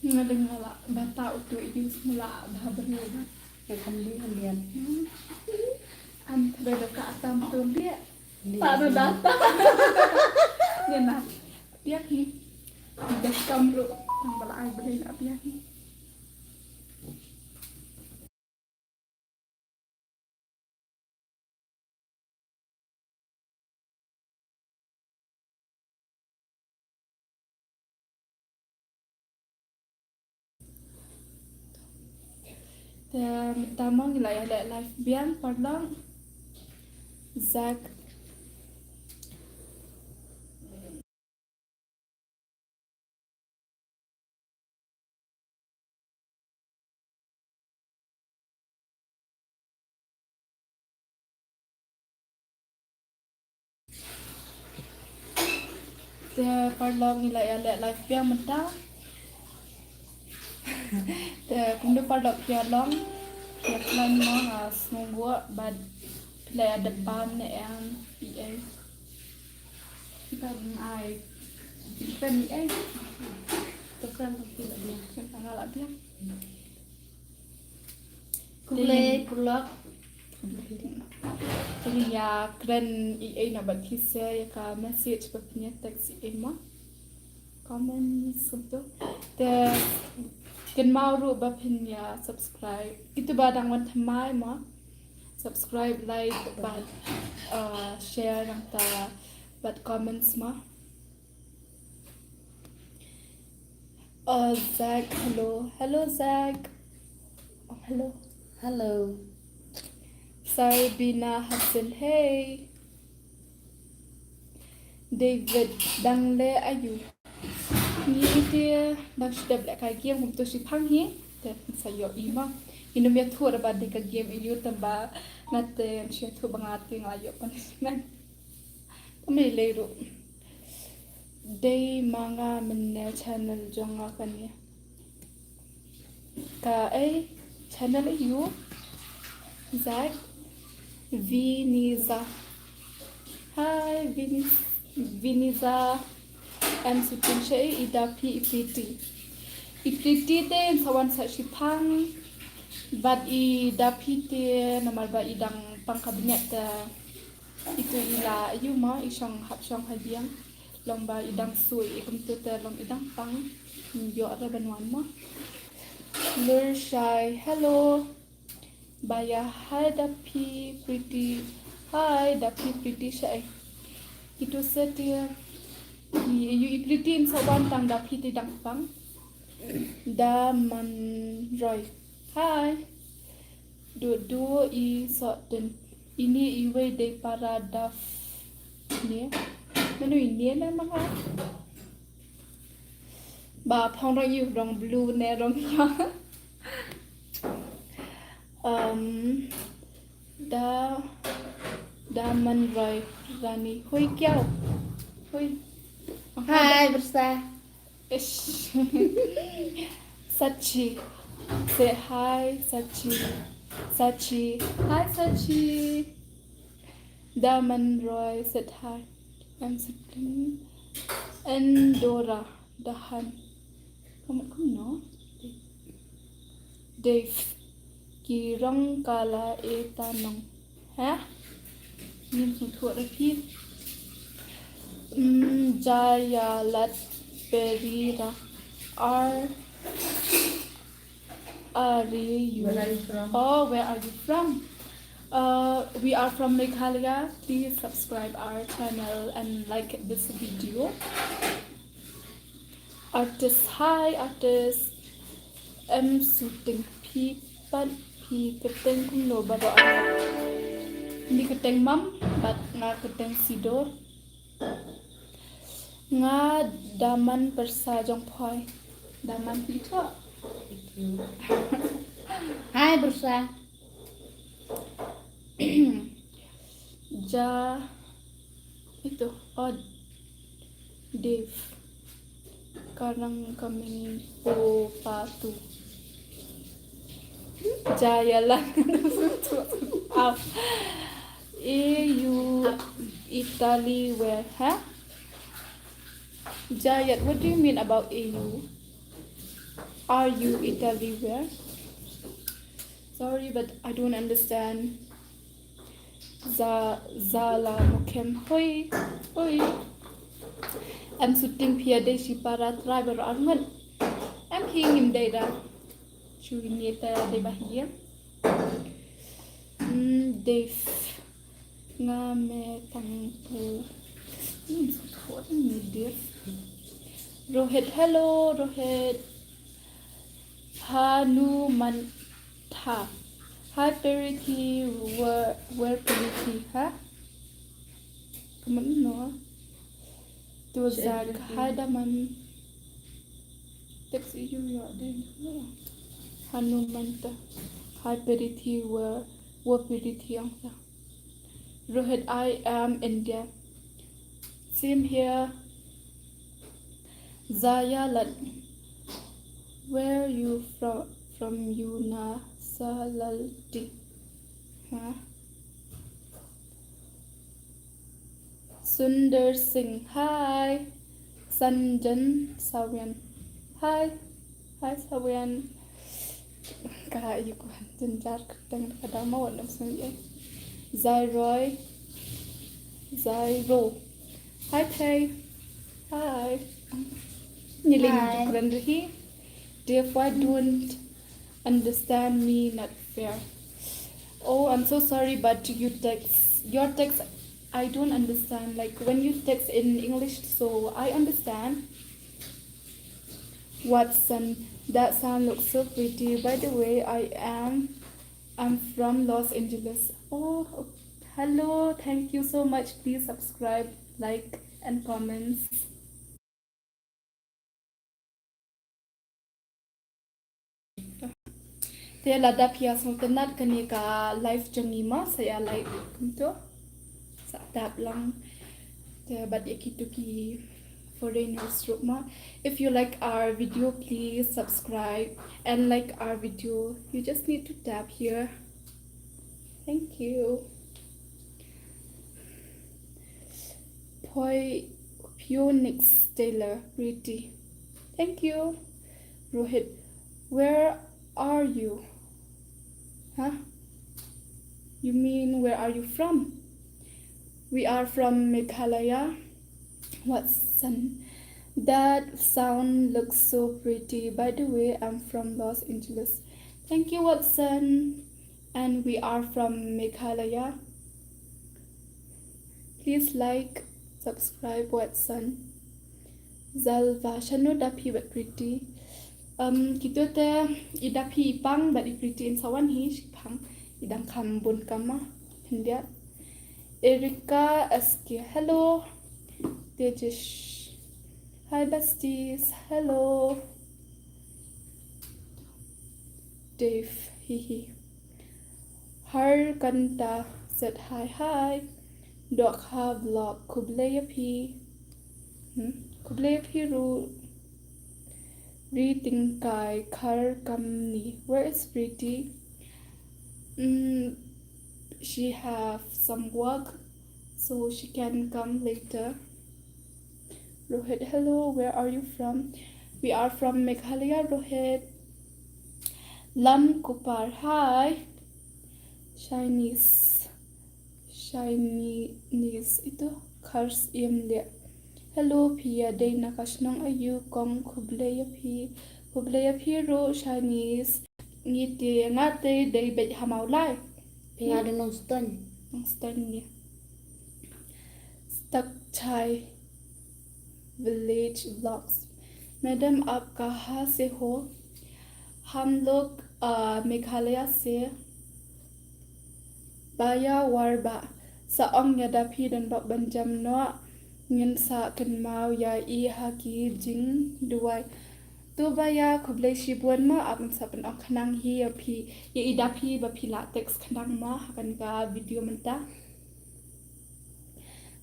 Ngalala bata untuk itu semula dah berlena. Kalian. Antara dekat atam tu dia tak ada data. Dia nak dia ni dah kamru tang balai beli nak dia ni. Pertama nilai ada live biang pardon Zack pardon nilai ada live biang mentah. Kemudian pardon pialong yang lain mah semua bad pilih ada ban yang PA kita ai kita ni Tukang tidak dia. kita ngalak dia Kule pulak. jadi ya keren EA nak buat kisah ya ka message berpunya teks EA mah comment sebut the kan mau ru bapin ya subscribe itu badang wan thamai mah subscribe like but share nang ta but comments mah Zach hello Zach hello Hello. Sarbina Hassan, hey. David Dangle Ayu. Ni dia dah sudah belajar kai game untuk si pang hi. Dan saya ima. Ini dia tu ada pada kai game ini tambah nate yang saya tu bangati ngayo panisman. Kami leru. Day manga menne channel jonga kan ya. Ka channel you Zach Viniza. Hi Viniza. I'm sitting shay ida ipiti. Ipiti te sawan sa sipang but ida piti namal ba idang pang kabinet itu ila yuma isang hapsang hadiang long ba idang sui ikum tu te long idang pang yo ara banwan mo. Lur Shy, hello. Baya, hi Dapi Pretty. Hi Dapi Pretty Shy. Itu setia. You pretty in sawan tang Dapi tidang pang. Daman Roy. Hi. Do I soten. Ini iwe de para daf ni. Menu ini na mga. Ba phong rong you rong blue ne rong ya. Man Roy Rani Hui Kiao. Hui. Hai Bersa. Ish. Sachi. Say hi Sachi. Sachi. Hi Sachi. Man Roy said hi. I'm sitting. Endora Dahan. Kamu no? Dave. Kirang kala tanong. Ha? Nim sutu repeat. Jaya Lat Perira. Are you? Where are you from? Oh, where are you from? We are from Meghalaya. Please subscribe our channel and like this video. Artist, hi artist. I'm shooting people. Keteng kuno baru ada. Hindi keteng mam, but nga keteng sidor. Nga daman persajong poy. Daman itu. Hai Bersa. Itu odd Dave. Karang kami po patu. Jaya lang. EU Italy where? Huh? Jayat, what do you mean about EU? are you Italy where? Sorry, but I don't understand. Zala Mokem. Hoi. Hoi. I'm shooting here. They she para driver arman. I'm hearing him data. Chui neta de bahia. Dave. Nga me tang po. What me dear. Rohit, hello Rohit. Hanumantha. Hi Parity, where Parity, huh? Come on, no. To Zach, hi Daman. Text you, you're there. Hanumantha. Hi Parity, where Parity, Rohit, I am India. Same here. Zaya Lat. Where you from Yuna Salalti? Huh? Sundar Singh. Hi. Sanjan Sawian. Hi. Hi Sawian. Kaya ko janjar kadang kadang mau nak sendiri. Zairoy. Zairo. Hi Tay. Hi. Nyiling Hi. jukran rahi. Therefore, don't understand me, not fair. Oh, I'm so sorry, but your text, I don't understand. Like when you text in English, so I understand. Watson, that sound looks so pretty. By the way, I'm from Los Angeles. Oh, hello. Thank you so much. Please subscribe, like, and comments. Te lada pia song tenat kani ka live jangi ma saya live kumto sa tap lang te bad yakituki foreigners room ma. If you like our video, please subscribe and like our video. You just need to tap here. Thank you. Phoenix Taylor pretty. Thank you. Rohit, where are you? Huh? You mean where are you from? We are from Meghalaya. Watson, that sound looks so pretty. By the way, I'm from Los Angeles. Thank you, Watson. And we are from Meghalaya. Please like, subscribe, Watson. Zalva, Shanu dapi but pretty. Kita te idapi ipang but pretty in sawan hi pang idang kambun kama India. Erika Aski, hello. Tejish, hi besties, hello. Dave, hihi. Har Kanta said hi. Dokha vlog Kubleyapi. Kubleyapi ru. Reading Kai Kar Kamni. Where is Pretty? She have some work, so she can come later. Rohit, hello. Where are you from? We are from Meghalaya, Rohit. Lam Kupar, hi. Chinese. Ito Kars Imle. Hello, Pia. Day nakasnong ayu kong kubleya pi ro Chinese. Ngiti ngate day bet hamaulay. Pia ada nong stone. Ni. Stuck Chai Village Vlogs. Madam आप कहाँ से हो? हम लोग मेघालय से Baya Warba sa ong yada pi dan bak banjam no ngin sa kan mau ya I haki jing duai tu baya kublai shibuan ma apun sa pen ong kanang hi ya pi ya ida pi ba pi la teks kanang ma hakan ka video menta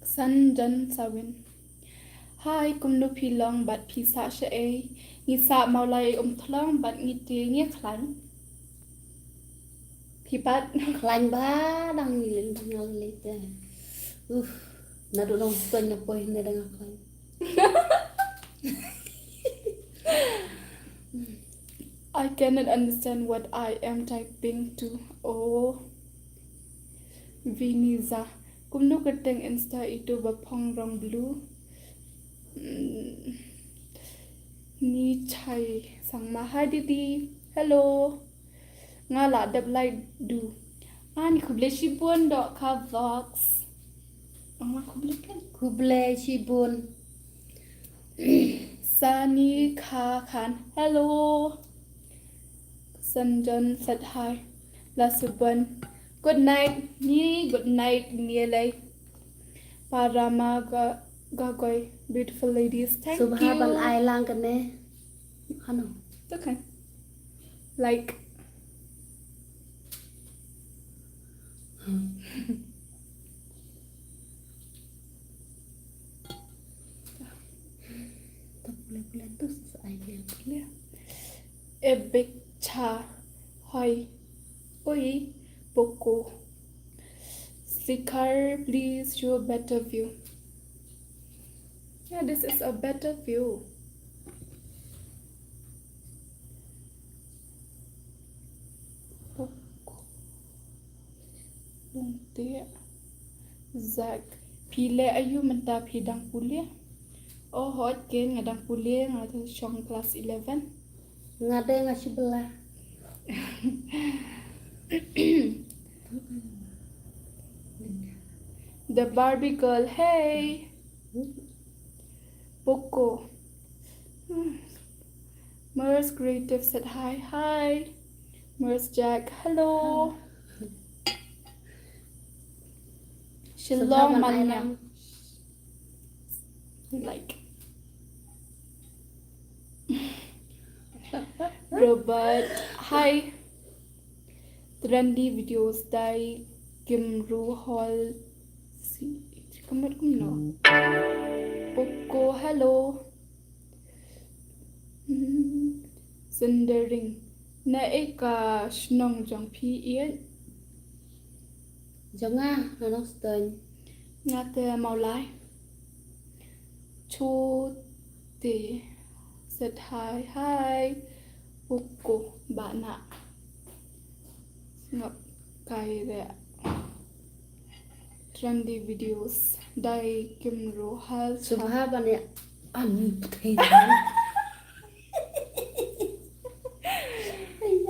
Sanjan Sawin. Hi kumno pi long bat pi sa she e ngi sa maulai thlong bat ngi ti ngi khlan pi bat Klain ba dang nilin bangal lite. Nado nong stone na poy na dang klain. I cannot understand what I am typing to. Oh, Viniza. Kumno keteng Insta itu bapong rong blue. Ni chai sang ma hi didi. Hello. Nga la dab like du. Ni kuble shibun dok ka vox. Ma kuble kan. Kuble Shibun. Sani Kha Khan. Hello. Sanjan said hi. La Suban. Good night. Ni good night. Nielay. Parama Gagoy. Beautiful ladies. Thank Subhaban you. ai lang kan ne. Ano? Okay. Like. Boleh tu ai le. Epic cha. Hi. Oi. Poco. Sikar, please show a better view. Yeah, this is a better view. Poco. Luntia. Zag. Pile ayu menta pidang pulia. Oh, hot game ngadang pulia ngada shong class 11. Ngade ngasih belah. The Barbie girl, hey. Poco. Mers Creative said hi. Hi. Mers Jack, hello. Shalom Manyam. Like. Robert, hi. Trendy videos dai Kimru Hall. See, come no. Poco, hello. Sundering. Na eka shnong jong pi ian. Jonga nó stern. Nga te mau lai. Chu te said hi. Hi. Poco, bana. Ngap kai re. Trendy videos dai Kimru Hall. Subhaban ya ani thei.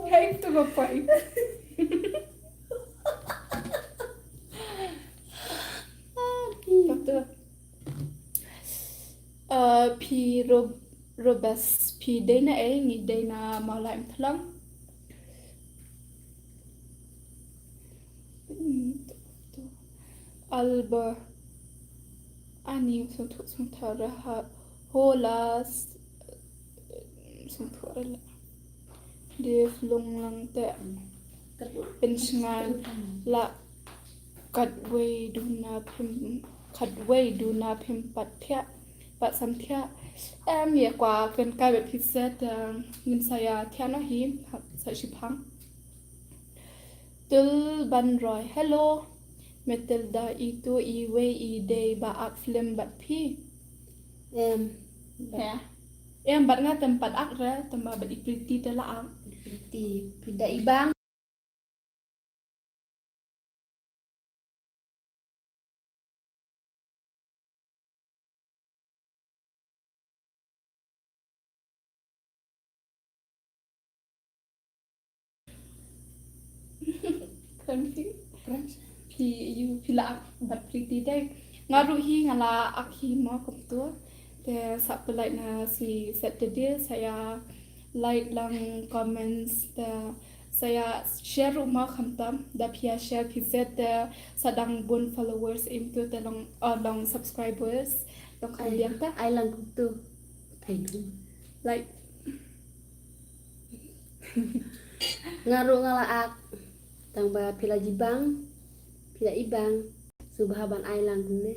Hey, to go fight. Doctor. Pi Robes pi dana ngi dana malaim thlang. Alba ani sung thara ha holas sung thara la. Def lung lang te pensional la kadway du na phim pat thia pat sam thia em ye kwa kan kai be pizet ngin saya thia no hi sa shipang tul ban roy hello Matilda itu iwe ide ba ak film bat phi Em ya em bat nga tempat ak ra tamba bat ipriti te la ang di pindah ibang. kan phi you pila bat priti dai ngaru hi ngala ak hi mo kom tu te sa pelai na si Saturday saya like lang comments te saya share rumah khamtam da pia share pizet sadang bun followers into te long subscribers long kalian ta Ai lang tu thei du. like Ngaru ngalaak tang ba pila jibang pila ibang subhaban ai lang ne.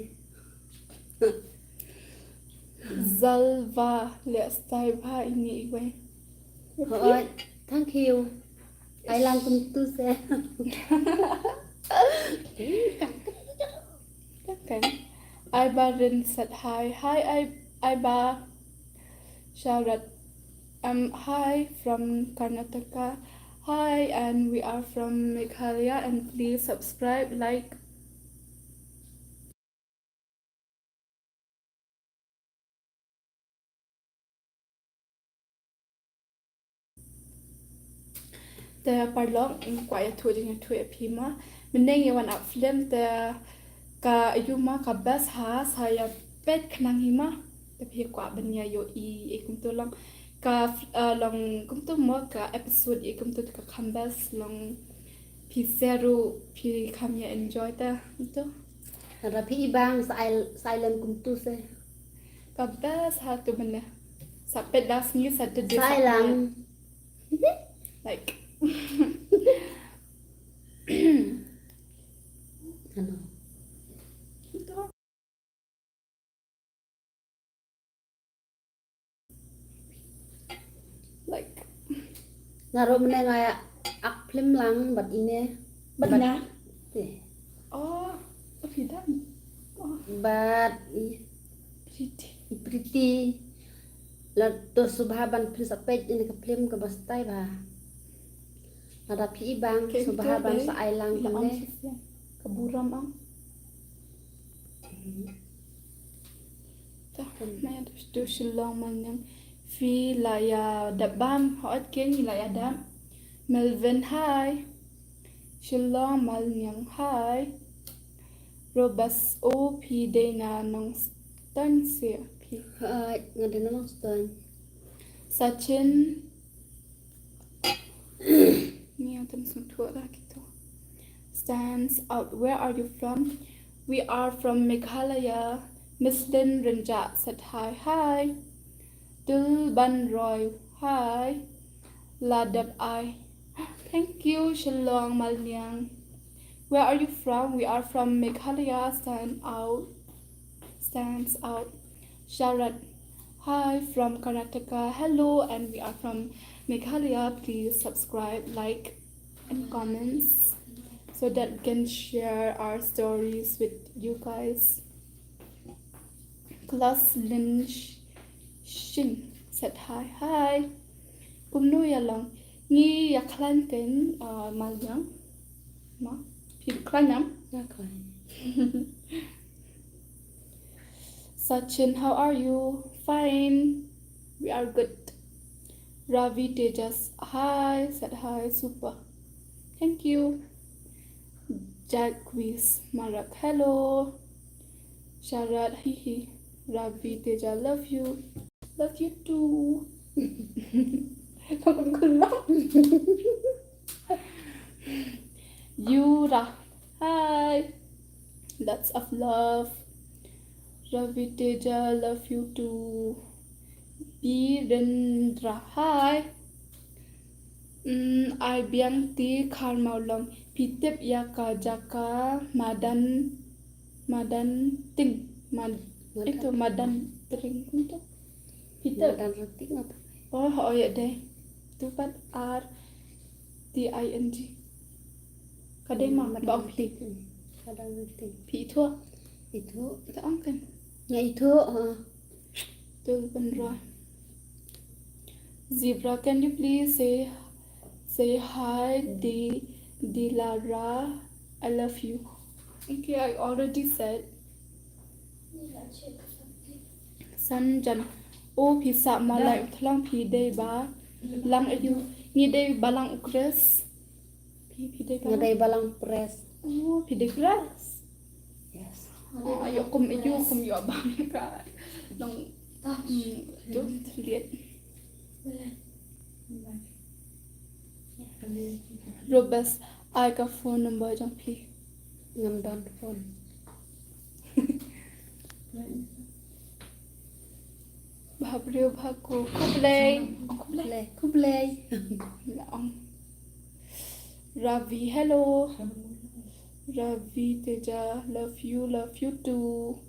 Zalva le style bha ini iwe Thôi, thank you. Ai lang tu se. kan Aiba Rin said hi Aiba Sharat Hi from Karnataka. Hi, and we are from Meghalaya, and please subscribe, like. The parlong quite a pima. Meaning one up film the ka yuma ka bas ha saya pet knang hima. The pi kwa banya yo kum to long ka long kum to mo ka episode kum to ka kambas long pi zero pi kamya enjoy ta to. Ada pi ibang silent kum tu se. Ka bas ha to mana. Sa pet das ni sa de Silent. like Ano? like Ngaro meneng ngaya ak film lang bat ini. Banya. Eh, Oh, Afidan. Oh, bat pretty. pretty. La to subhaban pil sapet ini ke film ke bastai ba. Ada pi ibang subhaban sa ailang kene. Kaburam ang. Ta, maya du shilong man yang fi la ya dabam hoat ken la ya dam. Melvin hi. Shilong mal yang hi. Robas o pi de na nong stan se pi. Ngade nang stan. Sachin ni ang tam sumtua la kito. Stands out. Where are you from? We are from Meghalaya. Miss Lin Ranjat said hi. Hi. Dul Ban Roy. Hi. Ladab I. Thank you. Shalom Malnyang. Where are you from? We are from Meghalaya. Stands out. Sharat. Hi from Karnataka. Hello, and we are from Meghalaya. Please subscribe, like, and comments so that we can share our stories with you guys. Class Lin Shin said hi. Hi. Kumnu yalong. Ni yaklanten malyang. Ma. Pidklanam. Nakay. Sachin, how are you? Fine. We are good. Ravi Tejas, hi. Said hi. Super. Thank you. Jack Quiz Marak, hello. Sharat, hihi. Ravi Teja, love you. Love you too. Yura, hi. Lots of love. Ravi Teja, love you too. Birendra, hi. I biangti karmaulong pitip yaka jaka madan ting itu madan ting itu pitip Dan rating apa? oh ya deh itu kan R TING kadang mah bang pi Kadang rating. pi thua Itu kita angkat ya itu tu benra Zebra, can you please say hi, Dilara? I love you. Okay, I already said. Sanjan. Oh, pisa malay utlang pi day ba? Lang ayu. Ni day balang ukres. Pi day ba? ngadai balang press. Oh, pi day ukres. Yes. Ayo kum yo abang ka. Long tu lihat. Robust, I got phone number jang pi. Ngam down phone. Bahabriyo bahaku. Kublay. Kublay. Ravi, hello. Ravi Teja, love you too.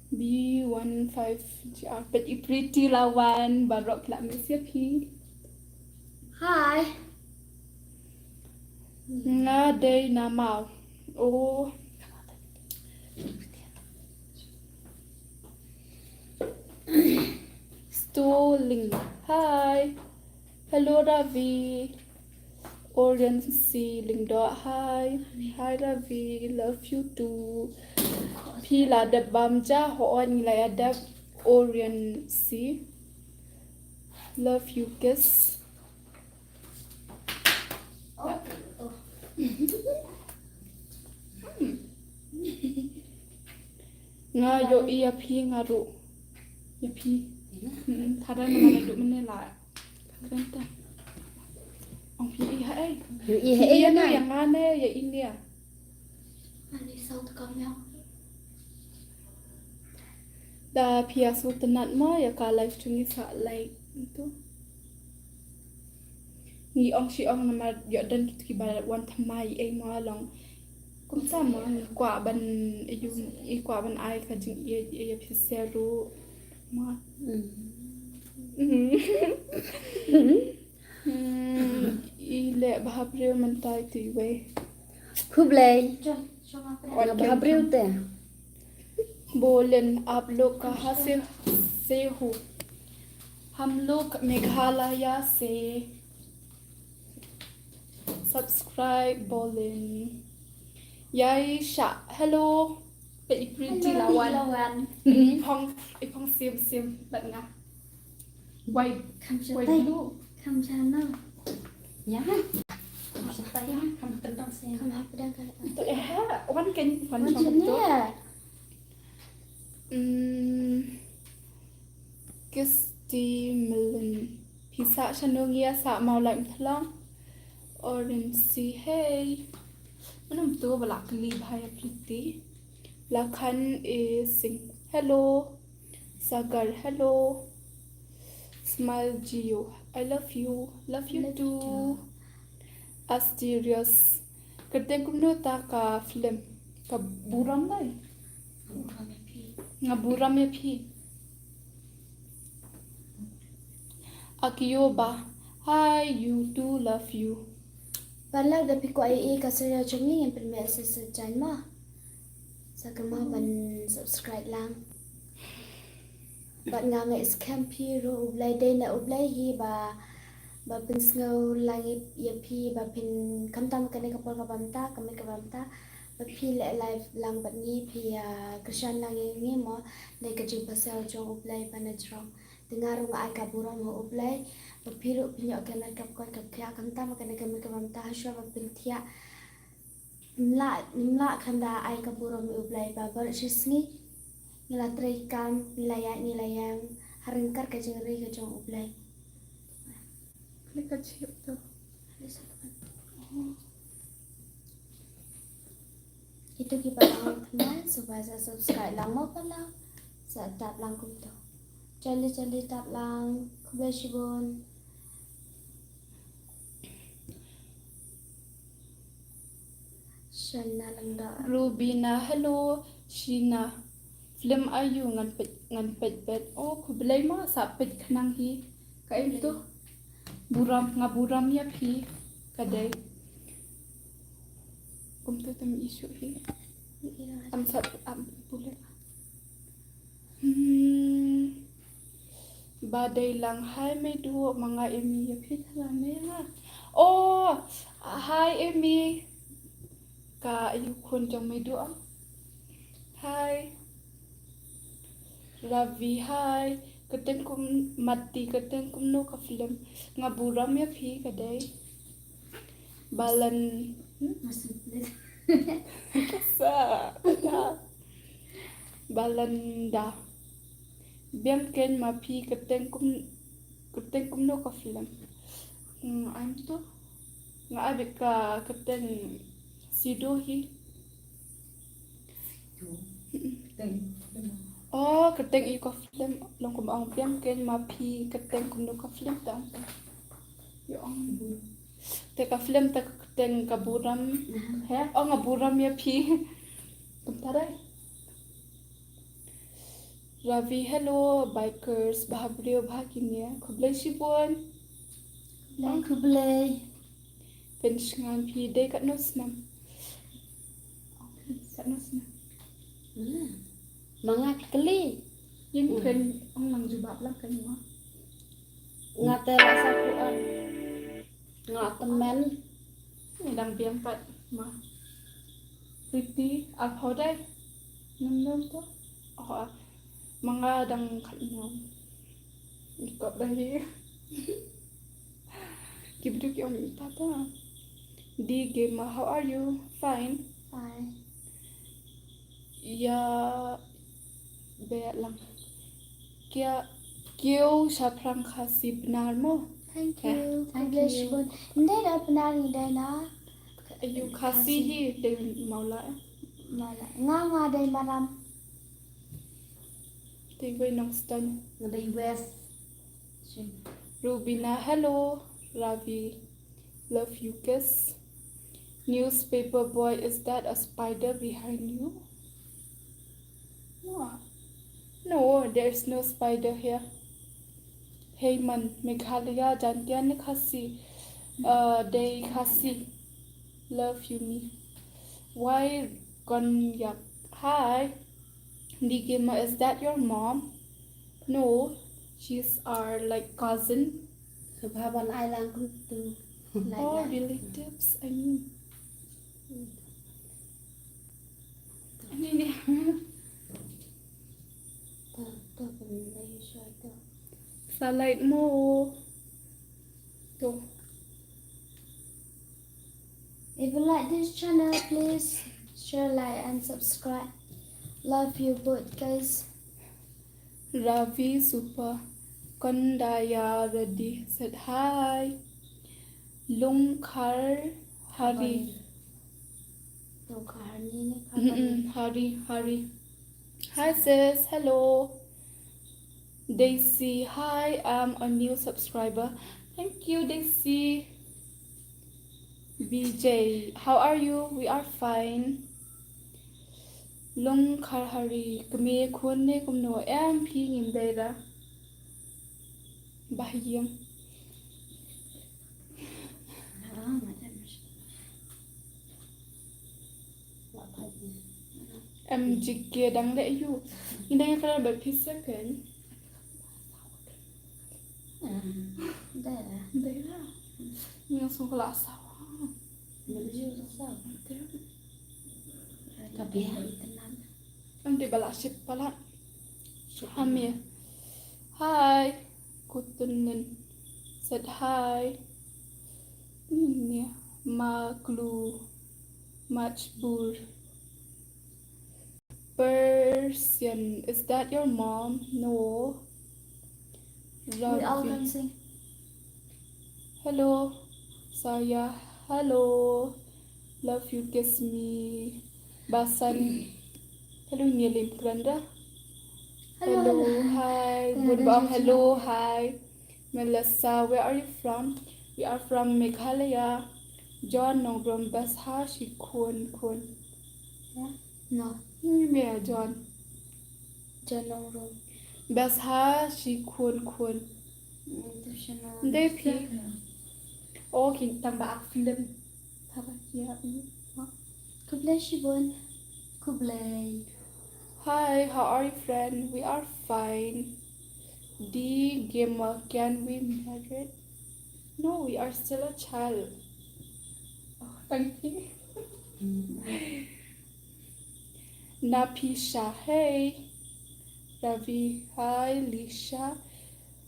B15GR, but you pretty lawan, barok la mesya pi. Hi. Nga day na mau. Oh. Ling. Hi. Hello Ravi. Orion C. Lingdot. Hi. Hi Ravi. Love you too. Pila the Bamja Hoon Layada Orion C. Love you kiss. Nga yo iya pi nga ro. Ya pi. Thada na duk mene la. Kanta. Ong pi iya ai. Iya na yang ngane ya ini ya. Ani sau tekam yang. Da pia su tenat ma ya ka live chungi sa like itu. Ni ong si ong nama ya dan ki ba wan thamai ai ma long. Cũng sao mà quả ban yêu y quả ban ai cả chính y phi xe ru mà y lệ bahab rêu man tai tùy về Khub lay. Bahab rêu te. बोलें आप लोग कहाँ से हो हम लोग मेघालय से subscribe बोलें Yai Sha, hello. Bị pretty lawan. Ipong sim bạn nga. Quay lu. Kham cha no. Ya. Kham tentang xe. Kham apa dah kan. Tụi ha, one kênh phần trong một Kisti Millen. Pisa chanongia sa màu lạnh thlang. Orange hey. Manam tu balak li bhaya pretty. Lakhan is sing. Hello. Sagar, hello. Smile Gio. I love you. Love you too. Asterios. Kadang kumno ta ka film. Ka buram dai. Nga buram ya phi. Akiyoba. Hi, you too. Love you. Palag dapat ko ay kasi chungi yang premier sa channel sa kama ban subscribe lang. Bat nga nga scam pi ro ublay day na ublay hi ba pin sngaw langit ya pi ba pin kamtam kani kapal kabamta kami kabamta ba pi le live lang bat ni pi krisyan lang ngi mo na kajing pasal jong ublay panajrong dengar nga ay kaburam ho ublay Piru pinyo kena kap kya kanta makana kami kamta haswa pintia mla kanda ay kaburo mi ublay babar shisni nila trikam nilayang haringkar ka jengri ka jong ublay Lika chip to. Itu kita lang teman supaya subscribe lang mo pala sa tap lang ko to. Jali tap lang kubashibon. Rubina, hello. Shina. Film ayu ngan pet bet. Oh, kublay ma sa pet kanang hi. Kaim to. Buram ya phi. Kaday. Kumto tam issue hi. Am boleh. Badai lang hai may duo mga Emi ya phi thala Oh, hi Emi. Ka ayu khun jong may duo. Hi. Ravi hi. Kateng kum mati kateng kum no ka film nga buram ya phi kaday. Balan sa balanda. Biam ken ma phi kateng kum no ka film. Am to nga abik ka kateng sido hi. Oh, kateng i ka film long kum ang biam ken ma phi kateng kum no ka film ta. Yo ang te ka film ta kateng ka buram he. Oh nga buram ya phi. Taray. Ravi, hello, bikers, bahabrio bhaginya, kublay shibon. Lang kublay. Pensngan pi day kat nosnam. Kat nosnam. Mga kali. Yung pen, ang lang jubab lang kan mo. ngate rasa kuat ngak temen Ni dang biang pat ma. Pretty apa dai? Nandam to. Oh, mga dang kanong. Ikot dai. Kibduk yung tata. Di game, how are you? Fine. fine Ya be lang. Kya kyo sa prang khasi benar mo? thank Yeah, you thank privilege you. bon ndai da benar ni dai na Ayu khasi hi de maula. mala nga dai maram Tinggoy nang stan. ngadai west Rubina, hello. Ravi, love you kiss. Newspaper boy, is that a spider behind you? No, there's no spider here. Hey man, Meghalaya jantian khasi. They khasi. Love you me. Why konyak? Hi. Digima, is that your mom? No, she's our like cousin. subhaban ai lang kun tu Or relatives. I mean. to pun dai shoi to Salite mo. To. if you like this channel please share like and subscribe love you both guys Ravi Super Kondaya Reddy said hi. Lungkar Hari. to karni ne Hari. Hi sis, hello. Daisy, hi, I'm a new subscriber. Thank you, Daisy. BJ, how are you? We are fine. Lungkar Hari, kami khone kumno em phi ngim deira. Bahiyang. Em jikye dang le you. Indang kala ba pizza kan? Deira. Yang sung kala sawa. tapi hari tenan Em di bala ship pala. Hamir. Hi. Kutunen said hi. Ini Maglu Majbur. Persian, is that your mom? No. we all Ravi. can sing Hello. Saya. Hello. Love you, kiss me. Basan. Hello, Nielim Granda. Hello, hi. What about hello, hi. Melissa, where are you from? We are from Meghalaya. John Nongrom Basha Shi Khun. no Yeah, John. janong room Basha Shi Khun. international Đây phi. Oh, kin tang ba film. Thaba ya. kublai shibon kublai Hi, how are you, friend? We are fine. The gamer, can we married? No, we are still a child. Oh, thank you. Napisha, hey. Ravi, hi. Lisha.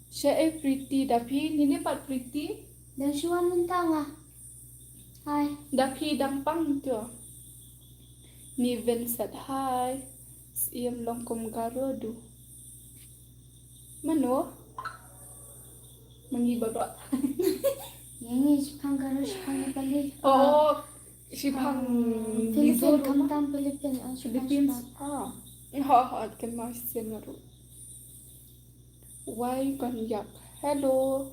Siya ay pretty. Dapi, nini pat pretty? dan shuan muntang ah hi Dapi dampang to. Niven said hi. Siyam longkom garodo. Mano? Mangibaba. yang shipang garo shipang pali Oh, Shibang Philippines kamtam Philippines Philippines. Ha, kan mas senaro. Why kan yak? Hello,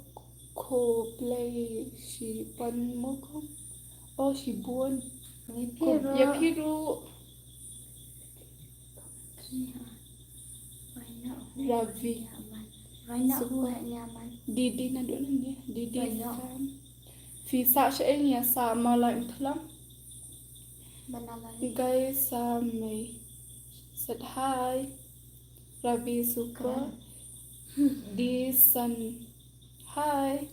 ko play si pan mo ko. Oh, si buon. Pero Ya piru. Ravi. Raina hu nyaman Didi na doon niya. Didi Right now. fan. Fisa siya niya sa malang talang. banalari Guys, may said hi. Ravi super. Di sun. Hi.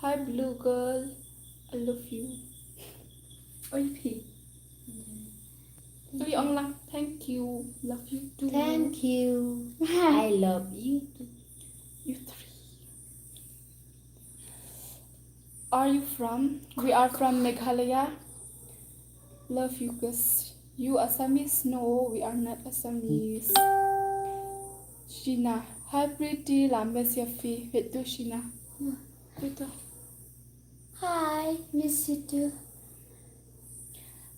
Hi, blue girl. I love you. Oi, P. Oi, Ong Lang. Thank you. Love you too. Thank you. I love you too. You three. Are you from? We are from Meghalaya. Love you guys. You Assamese? No, we are not Assamese. Sheena. Hi, pretty. Lames Yafi. Wait, do Sheena. Wait, do. Hi, miss you too.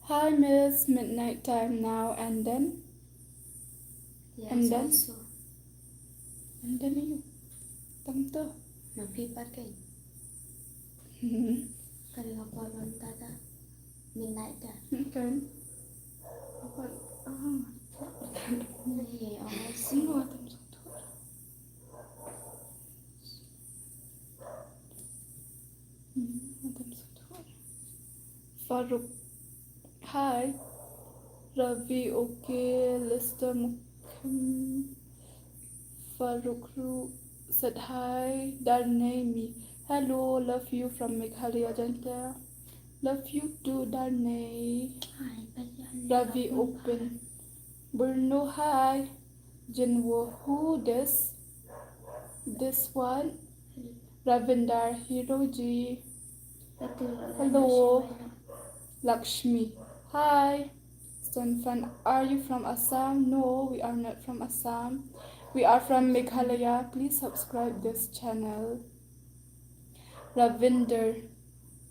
Hi, miss. Midnight time now. And then? Yes, And then? also. And then you. Tamto. Mapipakai. Kali kapal tada. Midnight da. Okay. Apa? Ah. Hey, also. Sino atam satu? Atam satu. Faruk. Hi. Ravi. Okay. Lister Mukhim. Faruk said hi. Darnay. Hello. Love you from Meghalaya Janta. Love you too, Darnay. Hi, Bajan. Ravi open. Bruno, hi. Jinwo, who this? This one? Ravindar, Hiroji. Hello. Lakshmi, hi. Sunfan, are you from Assam? No, we are not from Assam. We are from Meghalaya. Please subscribe this channel. Ravinder,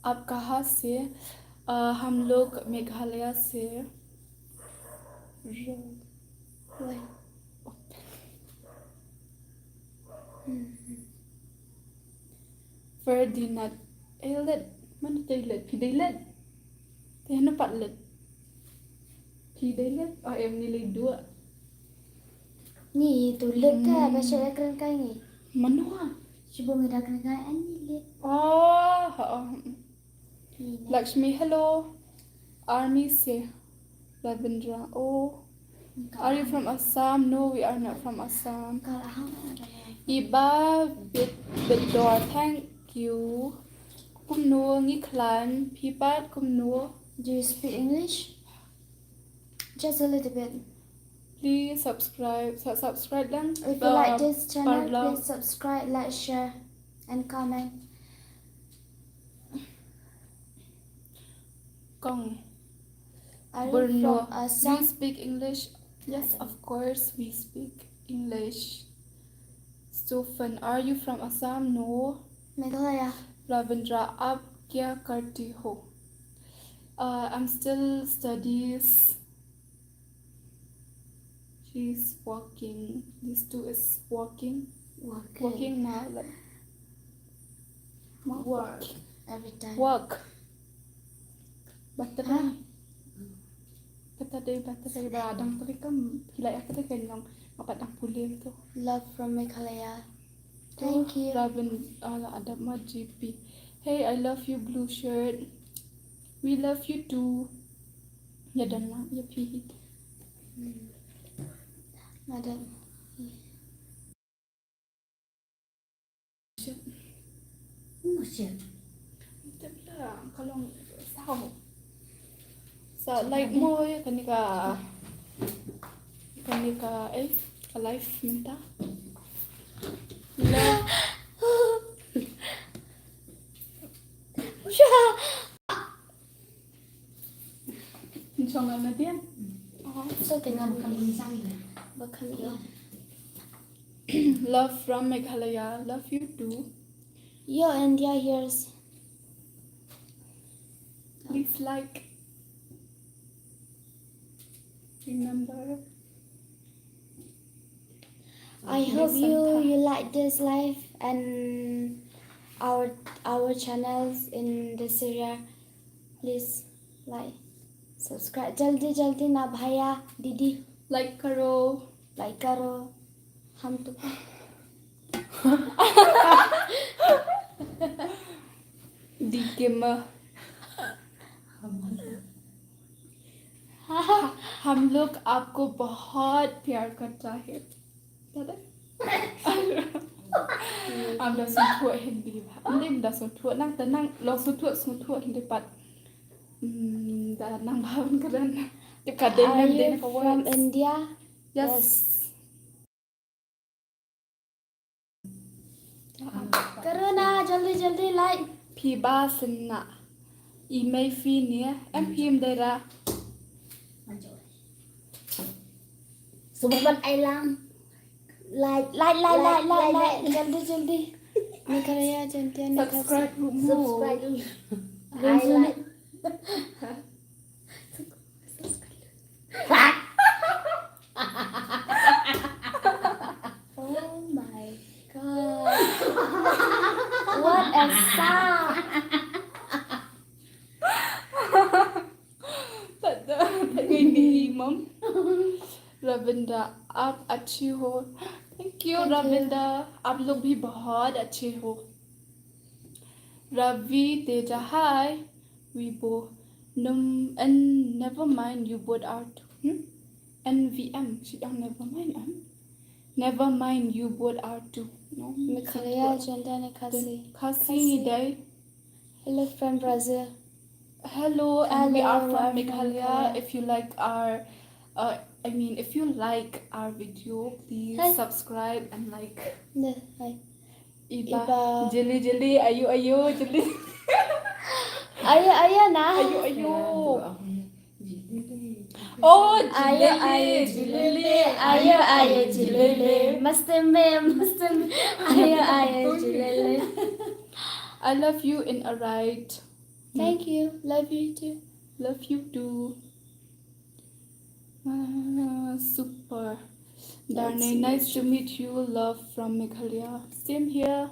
आप कहाँ से? हम लोग मेघालय से. Why? Ferdinand. Let. Mana tay let? Phi day let. Thế nó bạn let. Phi day let. Em ni lấy đua. Ni tu let ka ba siya kran kai ni. Mana ha? Sibo ngira kran kai ani let. Lakshmi, hello. Army se. Ravindra. Oh. Are you from Assam? No, we are not from Assam. Iba Bedor, thank you. Kumno ngiklan. Pipat kumno. Do you speak English? Just a little bit. Please subscribe. Subscribe lang. If you like this channel, Parla. please subscribe, like, share, and comment. Kong. Are you Bruno. from Do you Assam? speak English? Yes, of course we speak English. Stefan, are you from Assam? No. Meghalaya. Ravindra, आप क्या करती हो? I'm still studies. She's walking. These two is walking. Walking now. Like Work. Every time. Work. Battery. Battery. Badang tadi kan hilai aku tu kan yang mapadang pulih tu. Love from Meghalaya. Thank you. Ravin ada ma GP. Hey, I love you blue shirt. We love you too. Ya dan lah, ya pihit. Madam. Shirt. Tak lah, kalau sao. Sa like mo kanika alive minta. Love. Jangan na din. So tingnan kami sa bakal yun. Love from Meghalaya. Love you too. Yo, India here's. Please like. Remember. I hope you like this live and our channels in this area. Please like, subscribe. जल्दी ना भैया दीदी Like karo. like करो हम तो दिगम हम लोग आपको बहुत प्यार करता है दादा am da sun thua hindi ba lim da sun thua nang ta nang lo sun thua hindi pat da nang ba ka dan tip ka den Are nem you den ka from words India? yes Karuna, jaldi like. phi ba sin na email phi nia em phim đây ra Subukan ai lang. Like. Jaldi. Nikaraya jantia subscribe mo Subscribe. I Gunsun. like. Oh my god. What a sound. Thấy đi mắm Ravinda आप अच्छी हो thank you Ravinda आप लोग भी बहुत अच्छे हो Ravi Teja hi we both and never mind you both are NVM she don't never mind you both are too no Nikaraya jantia nikasi. Kasi day Hello from Brazil. hello and we Hello, are from I'm from Meghalaya Meghalaya. if you like our if you like our video please Hi. subscribe and like Hi. Iba Iba. jeli ayo jeli Ayo na. ayo oh Ayo jeli jilele. Mastem. Ayo jilele. I love you in a right Thank you. Love you too. love you too super Darnay nice to meet you love from Meghalaya same here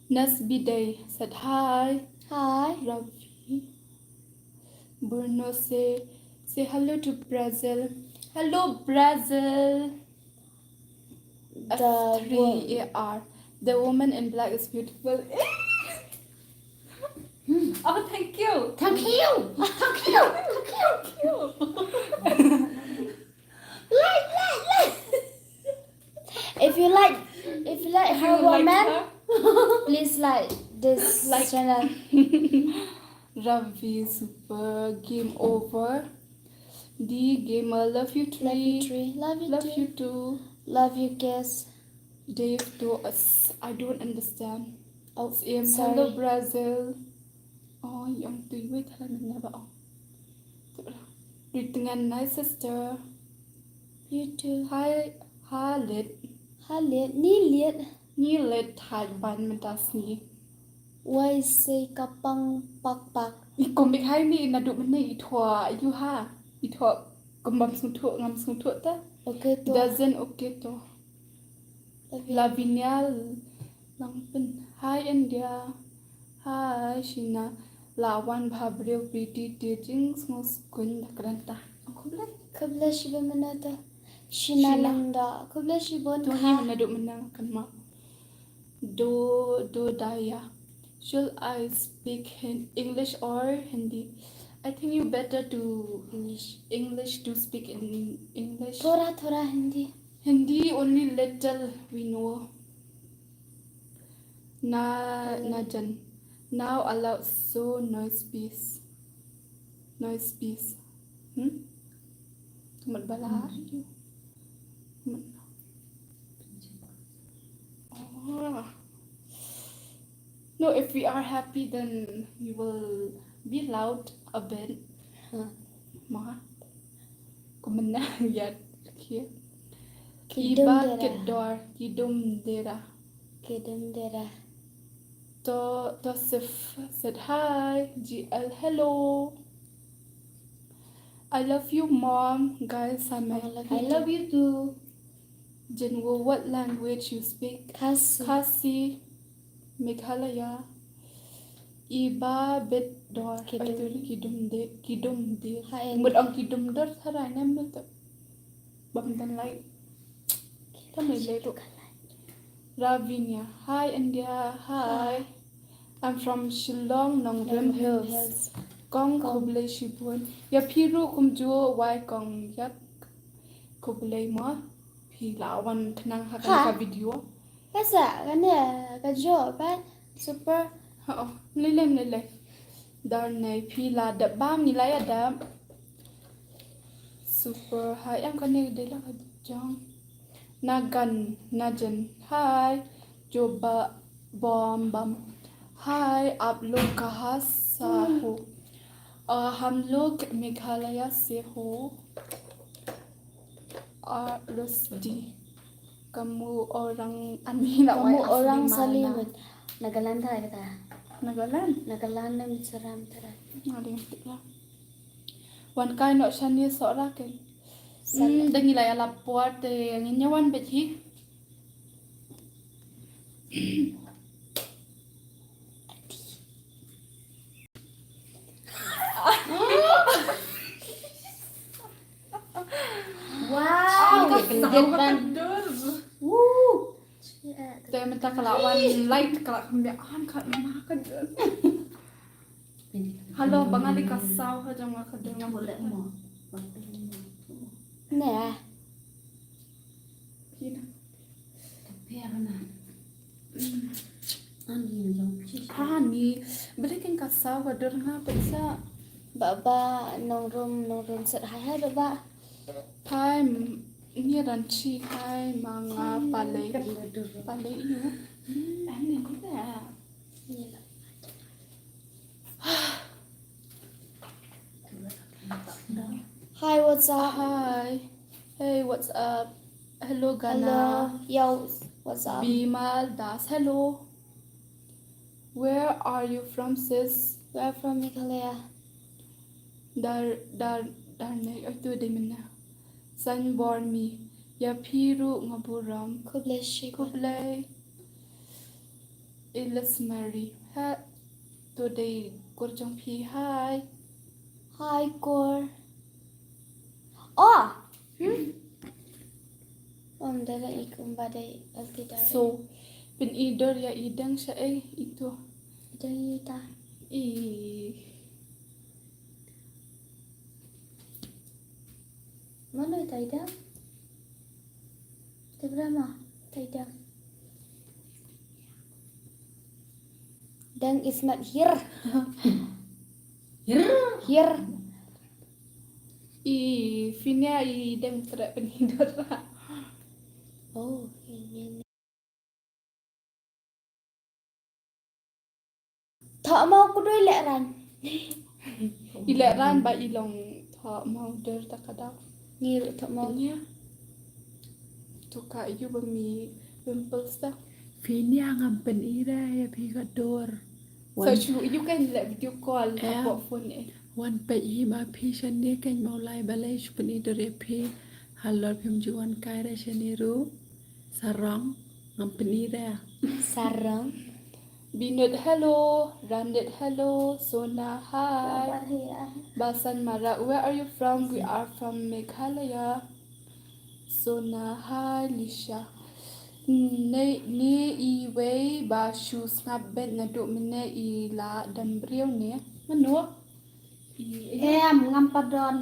Nasbi Day said hi Hi. Ravi Bruno say hello to Brazil hello Brazil F3AR the woman in black is beautiful oh thank you Thank you. Like. If you like her You like woman, her? please like this Like- channel. Ravi super game over the gamer love you Love you three three. Love you love too. you too Love you guys. Dave to us I don't understand Oh, Same. sorry. Hello Brazil oh young to you wait never greeting and nice sister You too. hi lit Halit. Ni liat. ni lit thai ban mentas ni Why say kapang pak. I komik hai ni na du mene I thua you ha I thua ngam sung thu ta Okay to. doesn't okay to Love you. Lavinia Langpin hi India hi Shina Lawan Bhabril pretty teaching small school nakranta angkubla Kabla shiba manata. Shina Shina. landa. Kabla shibon to hi ka. mana du mena kan ma do daya should I speak English or Hindi I think you better to English to speak in English Thora Hindi. Hindi only little we know na jan now allow so noise peace Mat bala you oh. No if we are happy then we will be loud a bit ma kumana yat here Iba kidum dera Kedem dera. Tosif said hi GL hello I love you mom guys I I love you too. Jinwo what language you speak Kasi. Khasi Meghalaya Iba bit dor Kidum. kidum de Hi, mud ang kidum dor tharai nam no ta bam dan lai ta mai le to Ravinia hi India hi I'm from Shillong Nongrim Hills Kong Kublai Shibun Ya Piru Kumjo Wai Kong Yak Kublai Ma hilawan tenang Ha? hakan video. Kasa kanya kajo ba super Nilai. Dar này phi là đập ba mi lại ở đập super hai em con này đây là cái trong nagan najan hai coba bom bam hai आप लोग कहाँ से हो हम लोग मेघालय से हो Rusdi kamu orang Anila kamu orang Saliwet Nagaland tayo kata Nagaland Nagaland na mitsaram tara ngaling tila wan kai no shani sora ken dangi la ala puat nginya wan beji wow pinggit ban woo Tay minta kelawan light kelak kembiaan kat mana kedun halo bangali kasau aja nggak kedun nggak boleh mau nè Kina Hani beli kan kasau kedun nggak bisa baba nong room set hai baba Hai ini ranci hai manga palai iu ini cũng là hi what's up Hi hey what's up hello Gana hello yo what's up Bimal Das hello where are you from sis we're from Meghalaya dar này ở tôi đây mình San born me ya piru ngaburam kublai Ilis Mary ha today kurjong pi hi Kor oh dala ikum badai altidar so pin idor ya idang siya itu dayita mana taida Tebrama taida Dang is not here here Finya idang terak pin idor oh ini thọ mau ku đôi lẹ ran Ileran ba ilong tha mau der takadaw ngir thọ mau Finya tuka iyu ba mi pimples da Fenya ngampen ira ya pigador. so chu iyu kan le video call apa phone Wan pe ima pi shane kan maulai balai shupani dore pi halor pim juan kaira shaniru sarang ngampen ira. sarang Binut hello Randit hello Sona hi Basan Mara where are you from we are from Meghalaya Sona hi Lisha ni I way ba shoes ngap bet na do mine I la dan brieu ne mano em ngâm padon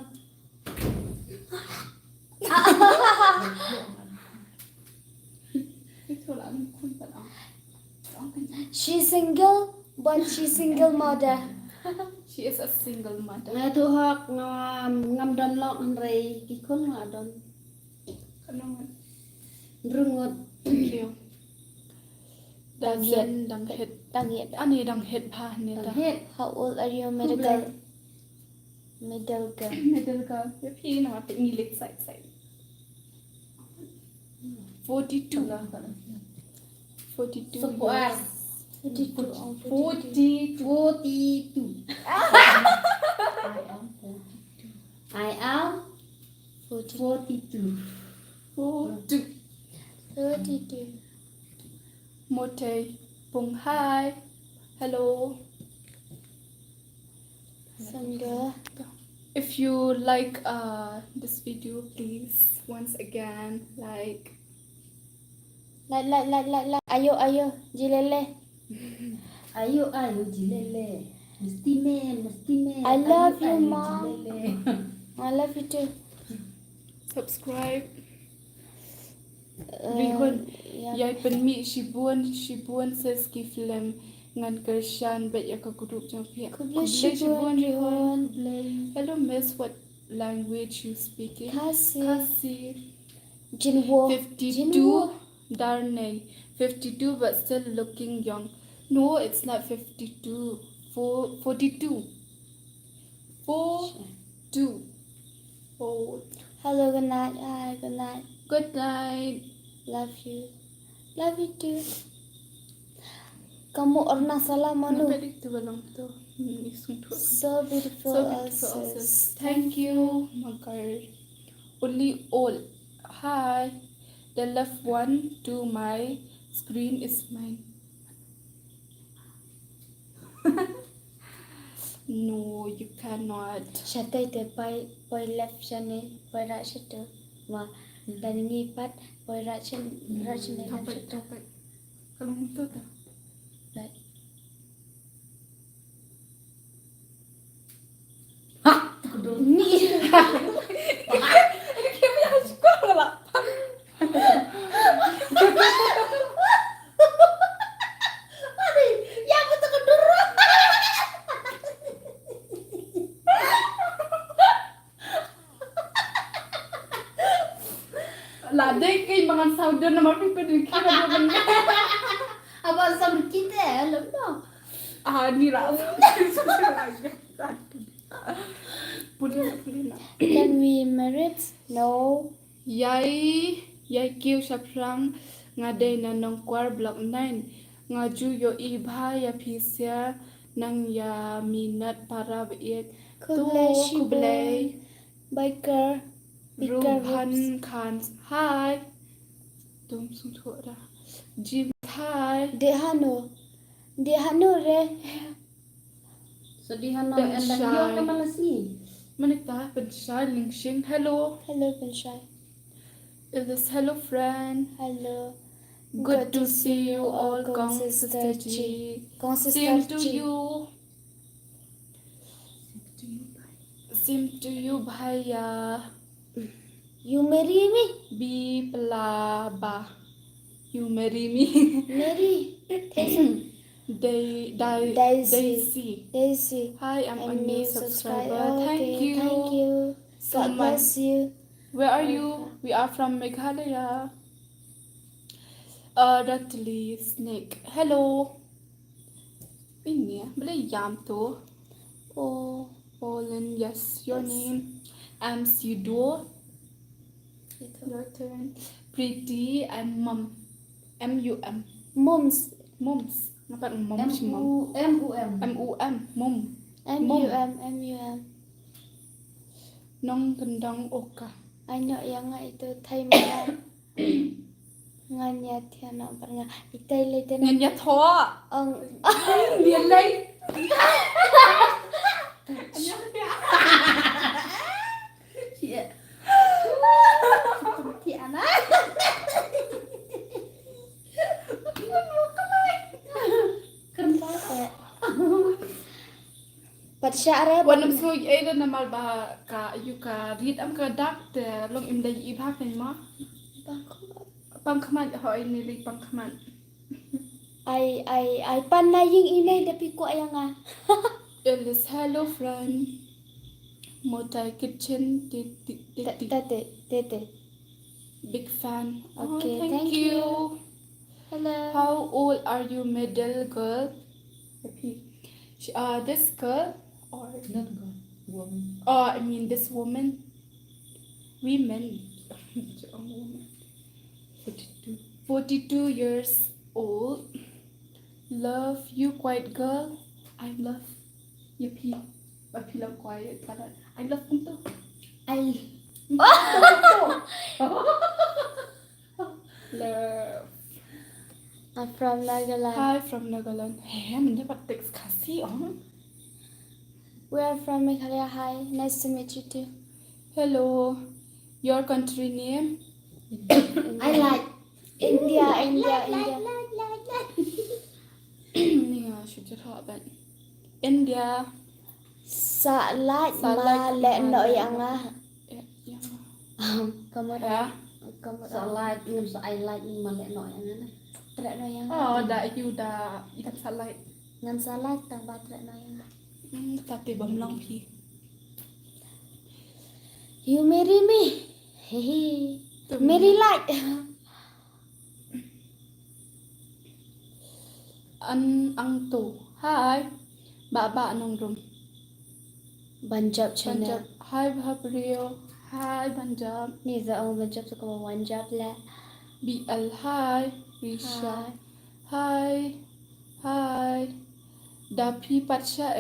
itu lah kun pa she's single but she's single mother she is a single mother nghe thu học ngâm đòn lọt rầy cái khôn ngọ đòn kanong rungot kêu dan dang het đang hiện ani dang het pa ne ta hết how old are you middle girl middle girl ya pi na ma ni lit sai 42 sebuah 42 I am 42 32 Motei Pung hi hello Sandra if you like this video please once again like lại ayo jilele ayo jilele mesti men I love you ayo, mom jilele. I love you too subscribe Rihun. Yeah. Yai pen mi shibuan says ki film ngan kershan bet ya ka group jang pia. Kuble shibuan rihun. Hello miss, what language you speaking? Kasi. Kasi. Jinwo. 52. Darnay. 52 but still looking young. No, it's not 52. 42. 42. Oh. Hello, good night. Hi, good night. Good night. Love you. Love you too. Kamu orna salam manu. Itu belum tuh. So beautiful, So beautiful also. also. Thank you, Magar. Only all. Hi. The left one to my screen is mine. No, you cannot. Shatai te pai left shane pai right shate. Ma dan ni pat pai right shane left shate. Capek. Kalau itu tuh. Right. Ni. Lah deh kayak mangan saudan nama pipa di kira dia. Abang sama kita alam no. Ni rasa. Boleh nak. Can we married? No. Yai kêu sập răng ngade na nong kwar block 9 ngaju yo I bha ya phisia nang ya minat para biek Kublai biker. Ruhan Khan. Hi. Tum sung thua ra. Jim hi. De hano re. Sedih no Ben and then shy. yo ke Malaysia. Manita pensar linksing. Hello. Hello, Benshai. Is this hello friend? Hello. Good to see you all, Gong Sister G. Same to you. Same to you, bhaiya. You marry me? Be plaba. You marry me. Marry. Daisy. Daisy. Hi, I'm a new subscriber. Okay, Thank you. Thank you. So God much. bless you. Where are you? We are from Meghalaya. Ratli Snake. Hello. Ini ya, boleh jam tu. Oh, Poland, yes. Your Yes. name? I'm Sido. Your turn. Pretty and mum. M-U-M. Mums. Mums. Kenapa mum sih mum? M-U-M. M-U-M. Mum. M-U-M. Nong kendang oka. I know yang itu Thai mana. Nganya tiana pernah itai lete na. Nhân nhật thọ. Ang Miền đây. Chị Tiana. kenapa? Patsyara Wanam so ada nama bah ka yuka read am ka dak te long im dai I bhak ni ma. Pangkaman ho ini li pangkaman. I panna yung inay dapi ko ayanga. Elis hello friend. Motai kitchen Tete. big fan. Okay, Oh, thank you. Hello. How old are you, middle girl? This girl or Not God. Woman. I mean this woman. Women. 42 years old. Love you, quiet girl. I love you, P. But P love quiet, but I love punto. Love. I'm from Nagaland. Hi from Nagaland. Hey, mình dapat teks kasih om. We are from Meghalaya. Hi, nice to meet you too. Hello. Your country name? I like India. Ni nga, should họ bạn. India. Salat ma le no yang ah. Yeah. Kamu Yeah. kamu Sa like ngam sa I like nhưng mà lại nói anh ấy. Tra no yang. Oh, da you da ikan salai. Ngam salah tang ba tra no yang. Tapi bamlang pi. You marry me. Hehe. Tuh. Marry like. Ang to. Hi. Ba nong room. Punjab channel. Punjab. Hi Bhabriyo. Hi Punjab. Ni za ang Punjab sa kamu Punjab la. BL. Hi. Risha. Hi. Hi. Dapi patsa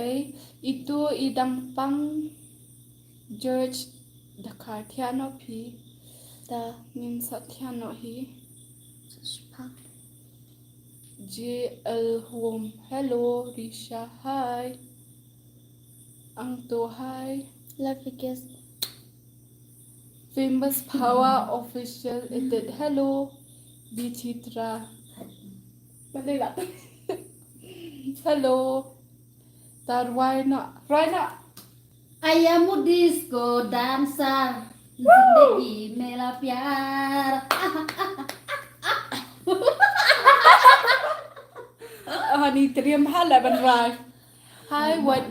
itu idang pang George Dakar Tiano pi. Da Nin sa Tiano hi. Shpa. JL Home. Hello Risha. Hi. Ang to hi. Love you guys. Famous Power Official edit. Hello Bichitra. Manila. Hello. Tar why not? I am a disco dancer. जिंदगी मेरा प्यार. Honey, teriam hala ban rai. Hi, what?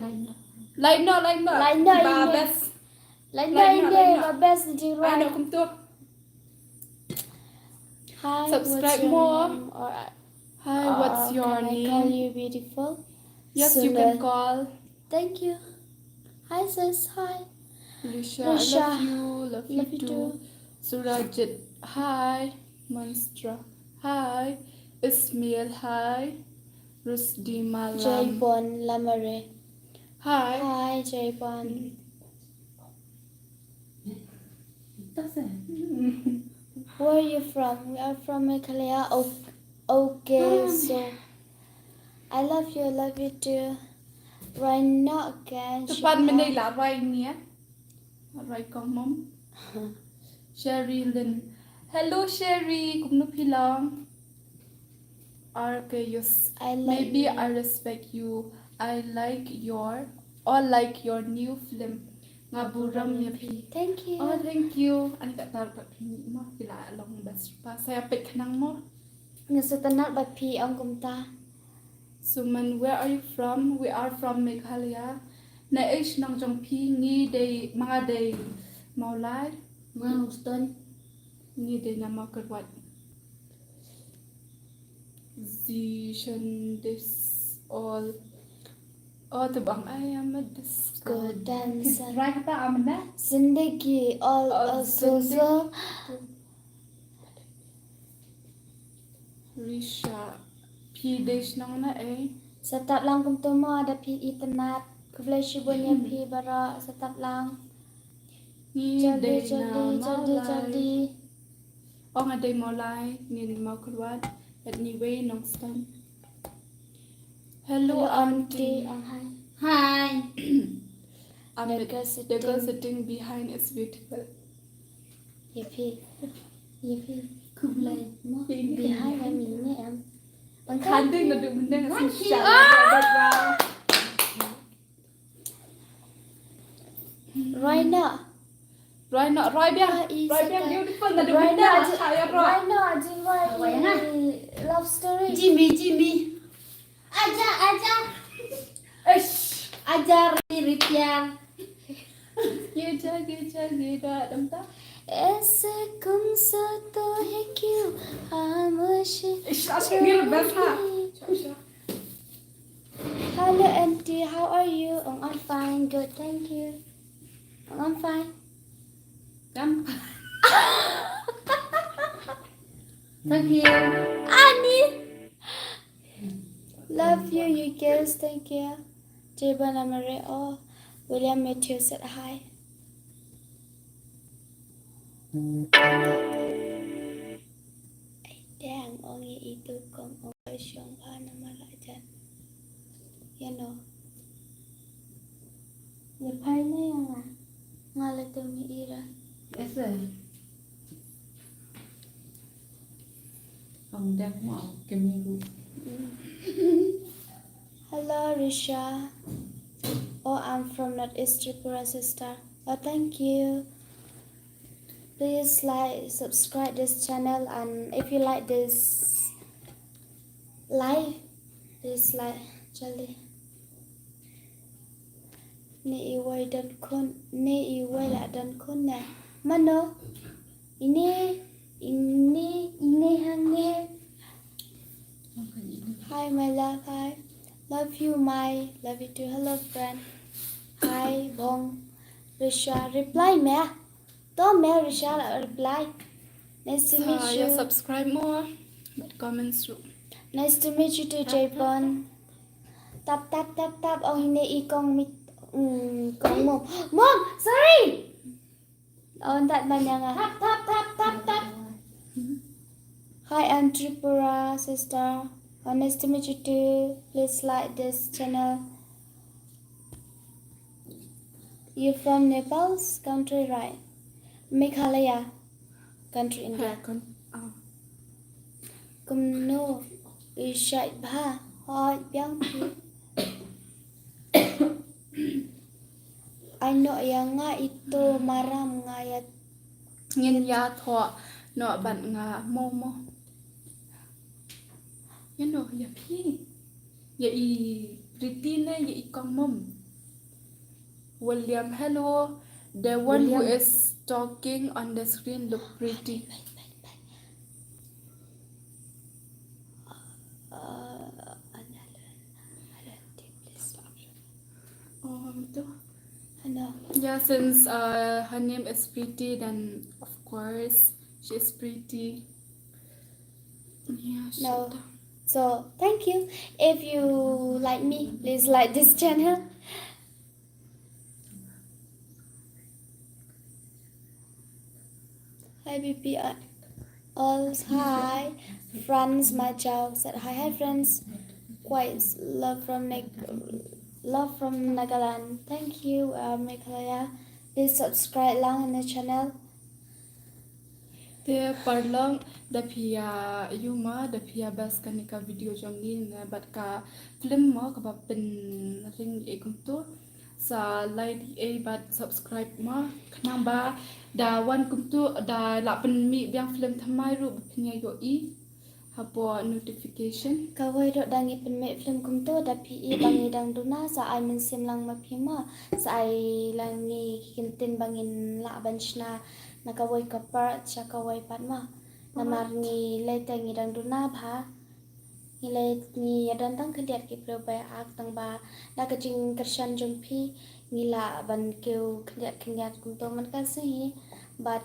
Like no. Like no, Babes. Like Like no, no, like no. my best di I right. know kum tu. Hi, Subscribe what's your more. name? Or, Hi, what's your can I call name? you beautiful? Yes, you can call. Thank you. Hi sis, hi. Risha, Risha. I love you. Love you Love you too. too. Surajit, hi. Monstra, hi. Ismail, hi. Rusdi Malam. Jaybon Lamare. Hi. Hi Jaybon. Where are you from? We are from Meghalaya. Okay, so I love you too. Right now again. Tepat menai lah Rai ni Rai kong mom. Sherry Lynn. Hello Sherry, kum nu pilang. RKUS. I like Maybe you. I respect you. I like your new film. Ngaburam ya pi. Thank you. Oh, thank you. Ani tak tahu tak pini mo pila long best pa. Saya pek kenang mo. Ngesetanat bapi ang kumta. Suman, where are you from? We are from Meghalaya. Na ish nang jong pi ngi day mga day maulai. Mau stone. Ngi day na makarwat. Zishan this all. Oh, tebang I am a disco Go dancer. Right kata amna. Zindagi all also. Risha. Pi dish nang na Setap lang kumtumo ada pi itanat. Kublay shibunya pi bara setap lang. Ngi day na maulai. Jaldi. Oh, nga day maulai. Ni makarwat. At ni way nong stan. Hello, auntie. Ang hi. Hi. The The girl sitting behind is beautiful. Yepi. Kublai. Mo. Behind em ni em. Ang Kandeng na dumendeng Thank si you. Shala. Right now. Roy beautiful na Right dumendeng now. saya Roy. Right now. Ajin Bayangan. love story. Jimmy. Ajar. Ish. Ajar Ripian. Ye jage da damta. ऐसे गुमसा तो है क्यों खामोशी. Ish, asyik ngir best ha. Hello auntie, how are you? I'm fine, good, thank you. I'm fine. Dam. Thank you. Annie, love you guys, thank you. Jaban Amare, oh, William Matthew said hi. Dang, ongi itu kong ong syong pa na malajan. You know. Yapay na yung ngalat yung ira. Yes, sir. Ông đẹp mạo kêu như Hello, Risha. Oh, I'm from Northeast Tripura, sister. Oh, thank you. please like, subscribe this channel, and if you like this live, please like Charlie. Ni iway dan kon, ni iway la dan kon na. Mano? Ini hangi. Hi my love, hi. Love you too. Hello friend. Hi Bong. Risha, reply mẹ. Tó mẹ Risha là reply. Nice to meet So you. yeah, subscribe more, but comments too. Nice to meet you too, Japon. Tap. Oh, hindi ikong kong mo. Mom, sorry. Oh, that man yang tap. Hi, I'm Tripura sister. Oh, nice to meet you too. Please like this channel. You from Nepal's country, right? Meghalaya country, India. Kumno ishait bha hoi byang pi. I know yang nga ito maram nga yat Ngin ya tho no ban nga mo. You know, ya phi. Ya I pretty ne ya I kong mom. William, hello. The one who is talking on the screen look pretty. Oh, ito. ano Yeah, since her name is pretty, then of course she is pretty. Yeah, No. shut up. So thank you. If you like me, please like this channel. Hi BP. All hi friends. My child said hi friends. Quite love from Nagaland. Thank you, Meghalaya. Please subscribe lang in the channel. Te parlang da pia yuma da pia bas kanika video jongin bat ka film mo ka ba pen ring e kumto sa like e bat subscribe ma kanang ba da wan kumto da la pen mi biang film thamai ru pnya yo I hapo notification Kawai dok dangi penme film kumto da PE bangi dang duna sa ai min sim lang mapima sa ai langi kintin bangin la banchna na kawai kapar cha kawai patma namar ni le tangi dang duna bha ni le ni adan tang kediat ki pro ba ak tang ba da kaching kershan jong phi ni la ban keu kediat kumto man ka si but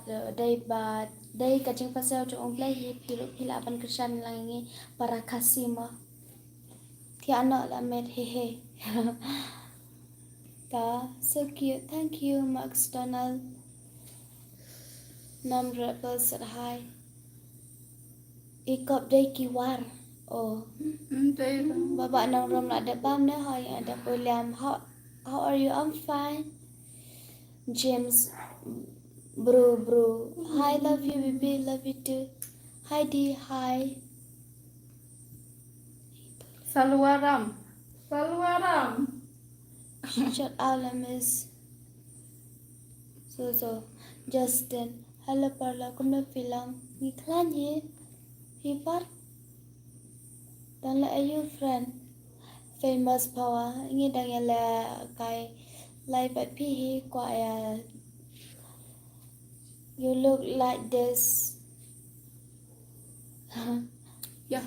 day kaching pasal to ong play hi pila ban kershan langi para kasima ti anak la met he ta so cute. Thank you Max Donald. Nam rebel said hi. Ikop day kiwar. Oh, day baba nang rom la de bam ne hoy ada William. How are you? I'm fine. James bro. Hi, love you baby, love you too. Heidi, hi. Saluaram. Shut out, miss. So, Justin. Hello, Parla. Kumna film. Ngiklan ye. Hipat. Dan la ayu friend. Famous power. Ngi dang ya la kai live at pi kwa ya. You look like this. Yeah.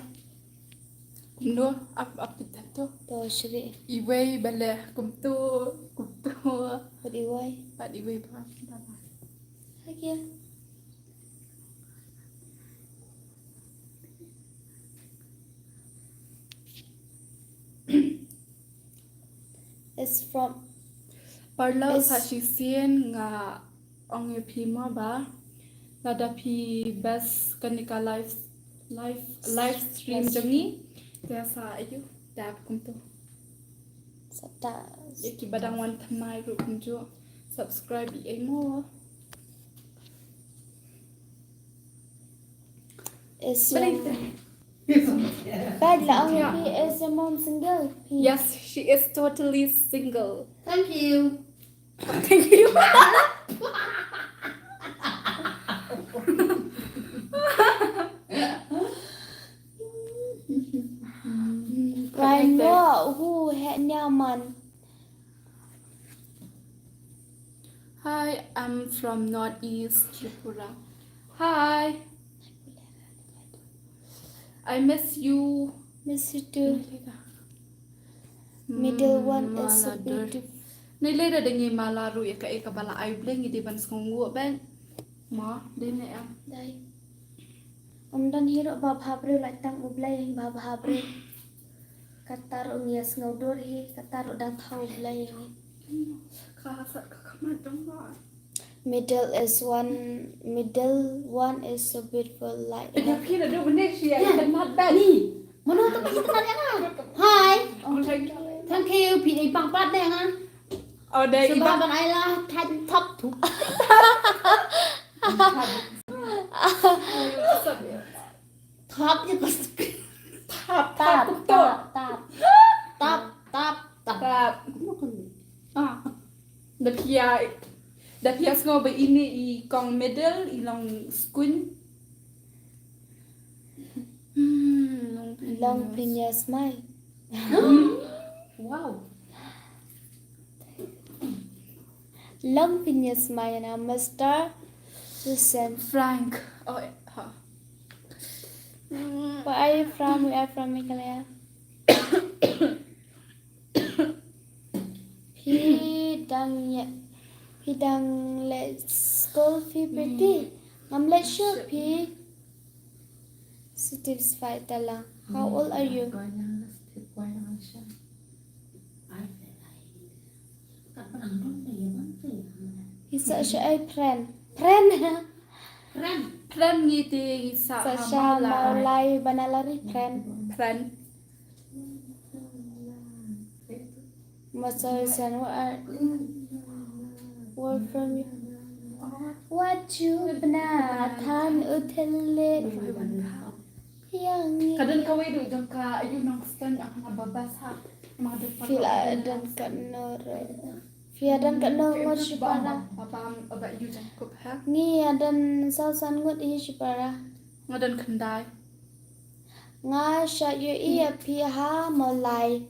No, up to To Shri. Iway bale kumto. What do you want? But iway ba. Again. It's from Parla Is- sa sisien nga ong pima ba lada pi best kanika live stream jangi kaya sa ayo dap kumto Sabta. iki badang wan thamai ru kumjo subscribe I mo Is Balik. bad la ang pi is your mom single. Pi. Yes, she is totally single. Thank you. Thank you. nyaman. Hi, I'm from Northeast Tripura. Hi, I miss you. Miss you too. Middle one is so Maladur. beautiful. Nilai dah dengi malaru ya ka bala ai bleng di ban skongu ben. Ma, din em. Dai. Dan hiro bab habre latang ublay bab habre. Katar ungias ngaudur hi katar udang thau ublay hi. Khasa ka kamat dong ba. Middle one is so beautiful like. Ya kira do benek sia kenal ben. Ni, mana tu pergi kenal yang ah? Hai, Oh, thank you. thank you. Pilih bang plat deh ah. Oh, dai Sebab iba. ban ai lah tan top tu. Top je kau. Tap tap. Ah. Dah pia sko ba ini I kong middle I long skun. Long pinya smile. Wow. Long pinya smile na Mr. Listen. Frank. Oh, ha. Where are you from? We are from Meghalaya. Hidang let's go fi pretty. Let's show pi. Cities fight tala. How old are you? He's such a friend. Friend. Friend ngiti sa Sasha Maulai Banalari friend. Friend. Masa san where from you? What you benatan utelit yang Kadang kawai do jang ka ayu nang stand ang nababas ha. Mga depan. fila dan kanor. Fia dan kanor ngot sipara. Apa aba you jang kup ha. Ni adan sausan ngot i sipara. Ngadan kendai. Nga sha yu iya pi ha Maulai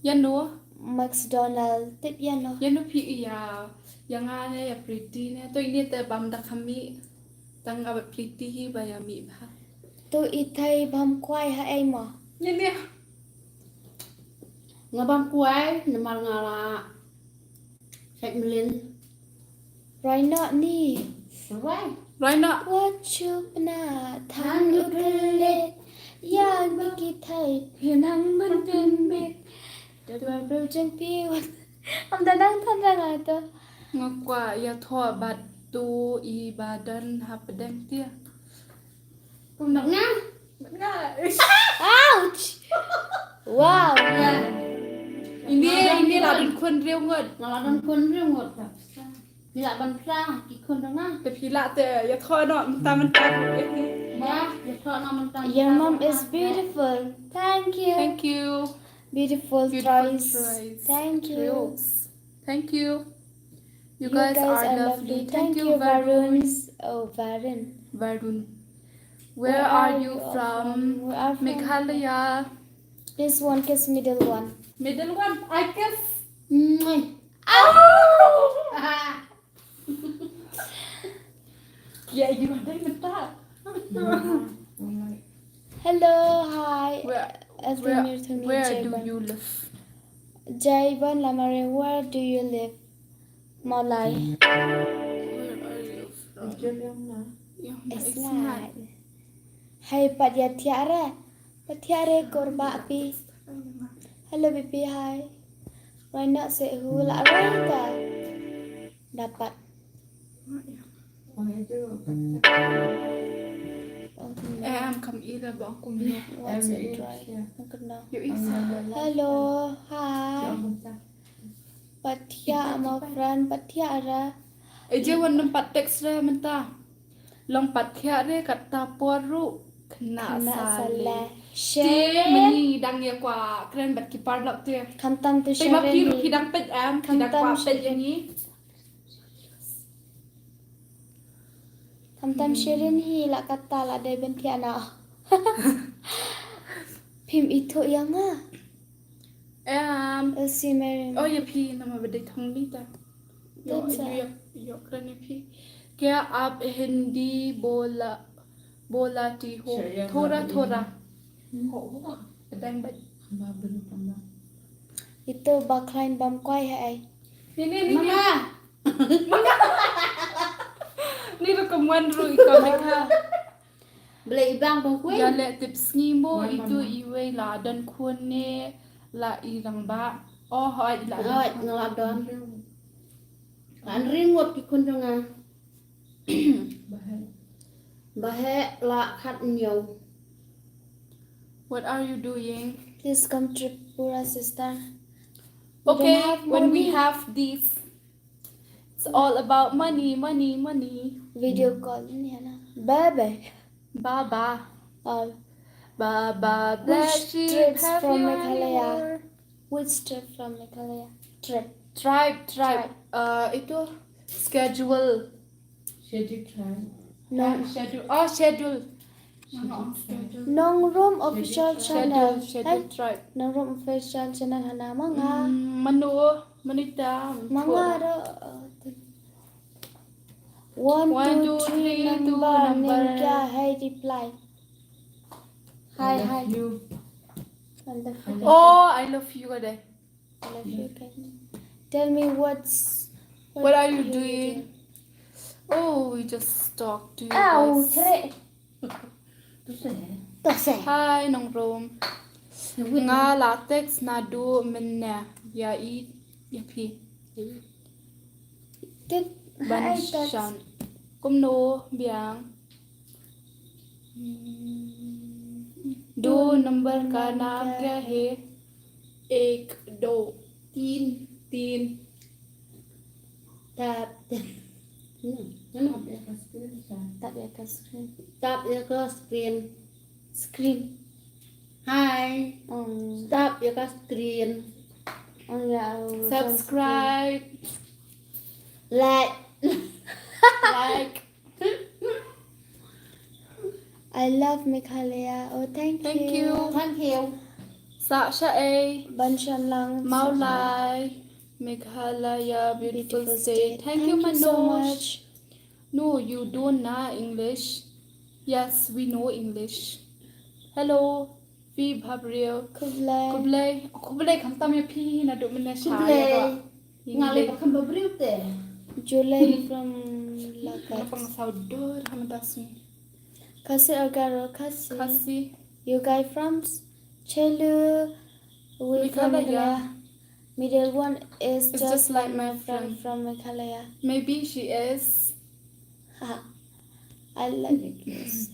Yan no. McDonald tip yan no. Yan no pi ya. Yang ane ya pretty ne. To ini te bam da kami. Tang aba pretty hi ba ya mi ba. Tu itai bam kwai ha ai mo. Yan ne. Ngabang kuai nemal ngala. Sek melin. Right now ni. Right. Right na. What you benatan utelit yang bikitai pinang mendimbit. Dua berujung piwat. Am danang tanang ato. Ngakwa ya tho batu I badan ha pedang tia. Nak ngah. Ouch! Wow. Ini ladun kun riu ngot. Ngaladan kun riu ngot. Bila ban pra ki kun dong ah. Te pila te ya tho no man ta ni. Ba, ya thọ nó mình tan. Your mom is beautiful. Thank you. Thank you. Beautiful Beautiful choice. choice. Thank you. Trills. Thank you. You guys are lovely. Thank you, Varun. Oh, Varun. Varun. Where are you from? We are from Meghalaya. This one kiss middle one. Middle one. I guess. Yeah, you are doing that. Hello, hi. Where Where do you live? Jaiban Lamare, where do you live? Maulai. Where are you from? It's not. Hai Patya Tiara. Patiare korba api. Hello Bibi, hi. Why not say hula rata? Dapat. Come either bangku ni. What's it try? Kenal. You eat. Hello, hi. Patya, my friend. Patya ara. Je wan nampat teks re menta. Long pat khia re kata poru kena sale. Share. Meni dang ya kwa keren bat ki par lak te. Kantam tu Pe ma share piru ni. hidang pet hidang kwa pet yang ni. Kantam share ni la kata la de bentia na. Pim itu yang ah. Elsie Mary. Oh ya P nama beda thang ni ta. Yo That's yo keren P. क्या आप हिंदी बोलाती हो थोड़ा थोड़ा हो बताएं बच Itu baklain bam koi hai. ini Mama. ni rekaman ru ikamek Beli ibang pong kuih. ya le tips ni mo Mama. itu iwe la dan kone la irang ba oh hoi la Rồi, ngọt đón. Anh riêng một cái con trong à. Bà hệ là khát nhiều. what are you doing Please come Tripura sister. okay have when we money. have this it's all about money Video call ni na. Bye. baba Oh, Baba bless you, trips happy from one Meghalaya? year. which trip from Meghalaya? Trip. Tribe. Itu schedule. Schedule try. No. Schedule. Oh, schedule. Schedule. Nong room official channel. Schedule tribe. Nong room official channel hana mga. Manu, manita. Mga ro. 1 One, 2 two, 3 three, two, number number. name kya hai reply. Hi. You. And the Oh, I love you, Ade. I love you. Tell me What are you doing? Oh, we just talked to you Ow, guys. tre. Tôi sẽ. Tose. Hi, Nong Rom. Nga latex na do minna. Ya I. Ya pi. Tik. Ban Hi, shan. Kum no biang. दो number का नाम क्या है 1 2 3 3 Tap. Nó học được cái screen sao? Tap ya ka screen. Tap được cái screen. Screen. Hi. Tap được cái screen. Yeah. subscribe Like. like I love Meghalaya. Oh, thank you. Thank you. sa sha a Banshan lang. mau lai Meghalaya beautiful state thank you so Manoj much. no you don't know English yes we know English hello vi bhabriyo Kublai. kublai kham tam ya phi na do min na sha Kublai. ya Ngalai pakai bebriu teh. July from na Lagat. pang saudor hamdasni Kasi Agaro. Kasi. kasi You guys from Chelu. We from Meghalaya. Meghalaya. Middle one is It's just like my friend. from Meghalaya. maybe she is Ha. I love you guys.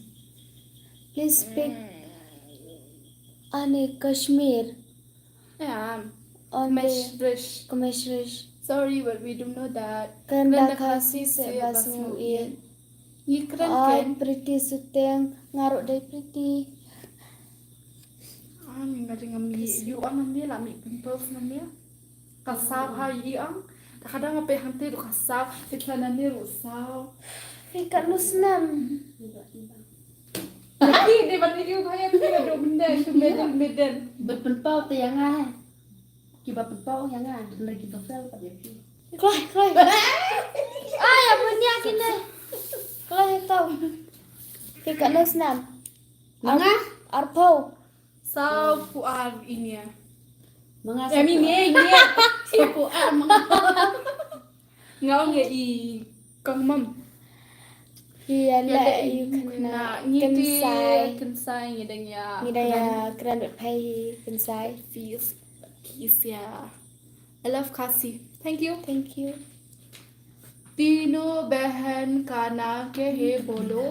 Please speak Ane Kashmir yeah on mesh the brush Commercials. sorry but we don't know that Kanda kasi se basmu ian. Ni keren Ay, kan? pretty suteng ngaruk day pretty. Mi ngari ngami you ang nami la mi pimples nami. Kasau ha yi ang. Kadang ngape hante do kasau, iklan ni rusau. Fika nusnam. Lagi di mana you kaya tu do benda tu meden. Berpenpau teh yang ah. Kiba penpau yang ah. Lagi pasal pada dia. Klai. Ay, apa ni akin deh. Klai tau. Fika nusnam. Mga? Arpau. Sau puar ini ya. Mga Mi ni. Sapu mga. Ngau nge i kong mam. Iya Ya lah, le you kena kena ngiti kensai. kensai ngedang ya. Nida ya keren pay kensai. Peace ya. I love Kasi. Thank you. Thank you. तीनों बहन का नाम क्या है बोलो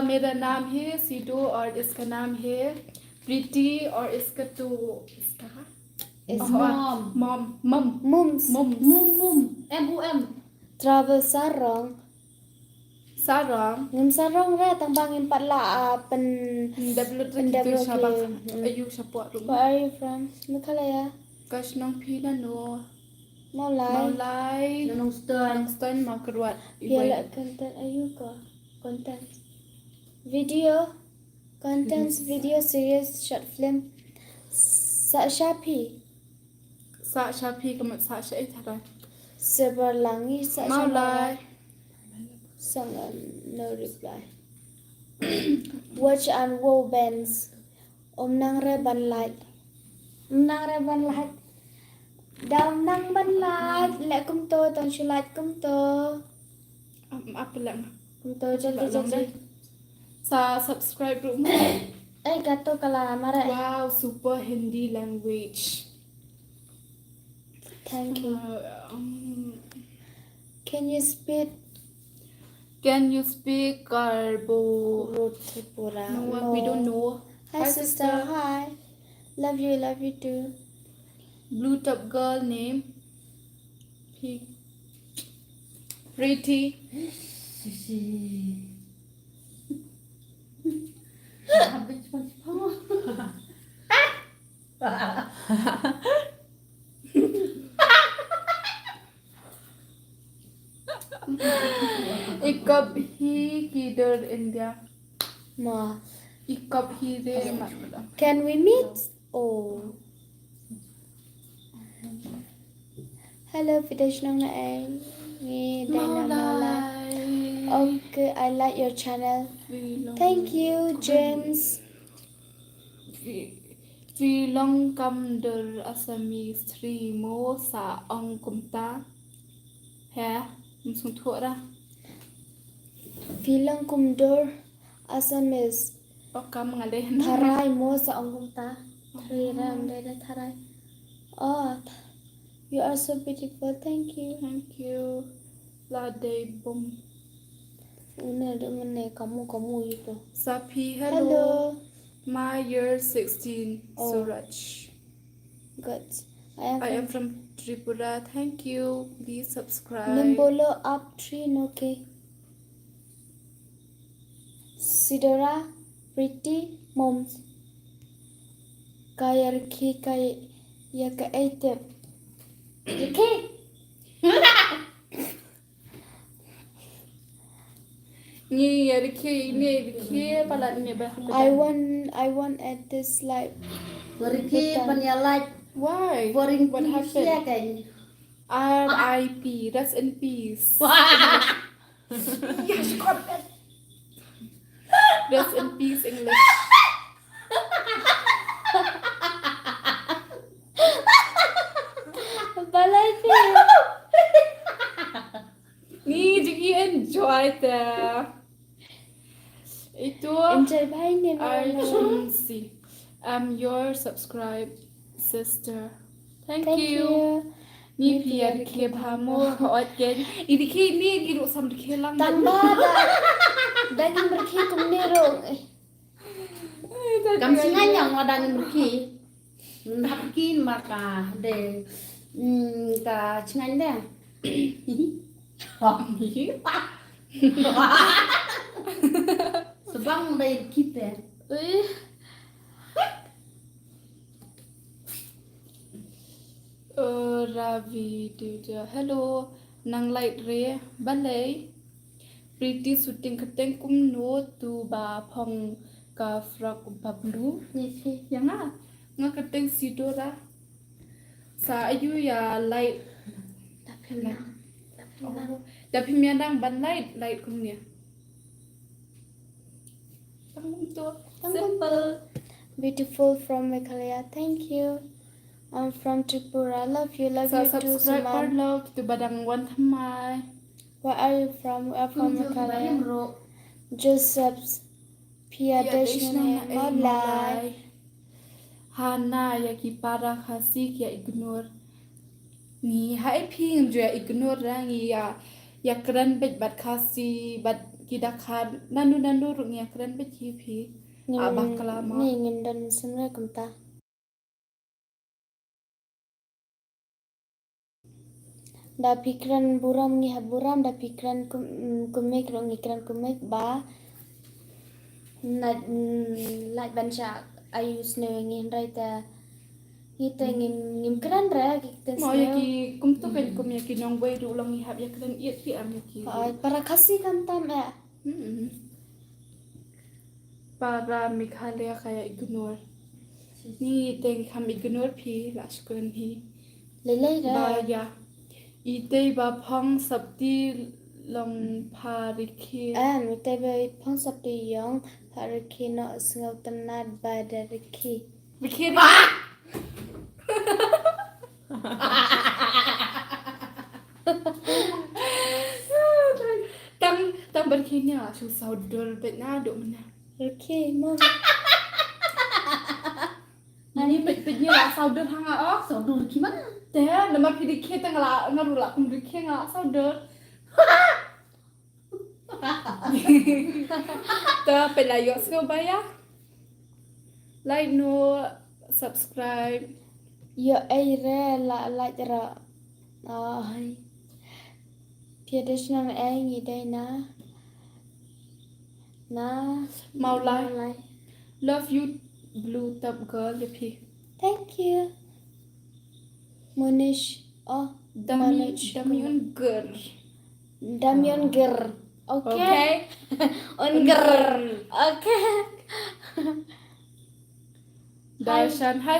मेरा नाम है सिडो और इसका नाम है प्रीति और इसका तो इसका It's Mom. Mums. Mum. M-U-M. Travel sarong. sarang Ngam sarong ra tang bangin patla pen. double Double itu siapa clear. ayu siapa Where rumah are you from? Meghalaya. kas nong pina no Maulai. maulai Nanong stone. stone mau keluar Piala content ayu ko. Content. Video. Contents video series short film. Sa Shapi. Sa Shapi kamat sa Shay Tara. Seberlangi sa Maulai. Sangan no reply. Watch and woe bands. Nang re ban light. Nang re ban light. Down nang ban light. Let kum to tong shulat kum to. Apa lang. Kum to jadi. Sa subscribe room. Gato kala mara. Wow, super Hindi language. Thank you. Can you speak Can you speak Garbo? Tripura? No, we don't know. Hi sister. Hi. Love you too. Blue top girl name. Pretty. Habis macam एक cup ही किधर India Ma. एक cup ही रे मतलब Can we meet? Oh. Hello, Fidesh Nong na ay. Ni Dynamala. Okay, I like your channel. Thank you, James. vì long cầm der Assamese three mo sa ong kumta ha sung thua ra Filang kumdor Assamese. o kam ngale Tharai mo sa ongkong ta. Ram dai tharai. Oh, you are so beautiful. Thank you. thank you la day bum Una dengan kamu itu. Sapi Hello. hello my year 16 Oh. Suraj Good. I am from Tripura. Thank you. Please subscribe. Nimbolo up tree okay. Sidora pretty moms. Kaya riki kaya ya ka etep. Riki. Ni riki pala ni ba. I want at this life. Beriki penyalai Why? boring What happened? kan? R.I.P. Rest in peace. Yes, God. Rest in peace, English. Balai fi. Ni you enjoy the. Itu Enjoy bhai ne. RGC. I'm your subscribed sister. Thank Thank you. you. Ni biar ke bamo hot gen. Ini ke ni giru sam ke lang. Tambah dah. Daging berki kumnero. Kamsingan yang wadang beriki. Hapkin maka de ka cingan deh. Sebang dari kita. Ravi dude. Hello. Nang light re balay. Pretty shooting kateng kum no tu ba phong ka frock ba blue. Yang nga kateng sidora. Sa ayu ya light. Tapi miandang ban light kum niya. Tanggung tu. Simple. Beautiful from Meghalaya. Thank you. I'm from Tripura. Love you Sa too, subscribe Suman. love tu badang wan thamai. Where are you from? We are from Meghalaya. Joseph's Pia Deshna Malai. Hana ya ki para khasi ya ignore. Ni hai ping jo ya ignore rangi ya kran bet bat khasi bat kidakhan nandu rung ya kran bet hi abak kalama. Ni ngindan semua kumta. Da pikran buram ni buram da pikran kumek rong ikran kumek ba na like bancha ayus ne ngin raita kita ngim kran ra kita Mo ya ki kum tu kan kum ya ki nong boy ru long hab ya kran iet pi am ya ki. para kasih kan tam ya Para Meghalaya kaya ignore. นี่เต็งคำอีกนวดพีหลักเกินฮี เลยๆเด้ บา อย าอีเตยบาพองสับตีลงพาริเค มีแต่ไปพ่องสับตียองพาริคีเนาะสงบตำนานบาดาริคี ริเคดิตั้งบันคีเนี่ยชูสาวเดินเป็นหน้าดุมันนะ ริคีมั่ง นี่เป็นเนี่ยละสาวเดินทางอ่ะอ๋อ Sao đồ kì mất. แต่น้ำมันพิริเคตั้งละงั้นรู้ละคุณริเคงอ่ะสาวเดินแต่เป็นไรยอดสกบายะ like no subscribe yo ai re la ra ai phía đây nang ai nghĩ đây na mau like love you blue top girl เลยพี่ thank you Monish oh Damien girl Damian Ger okay okay on Ger okay Darshan hi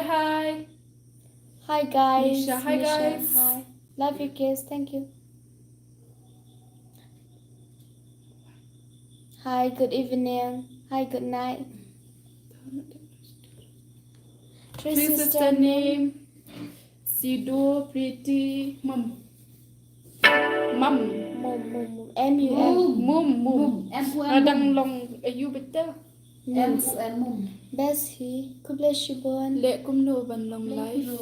hi guys Nisha, hi, guys. hi love you kids thank you hi good evening hi good night three sister name Sido pretty mum mum mum Em của à em. đang lòng ayu better Em của em mum. best he could bless you born lệ cũng nô bằng lòng life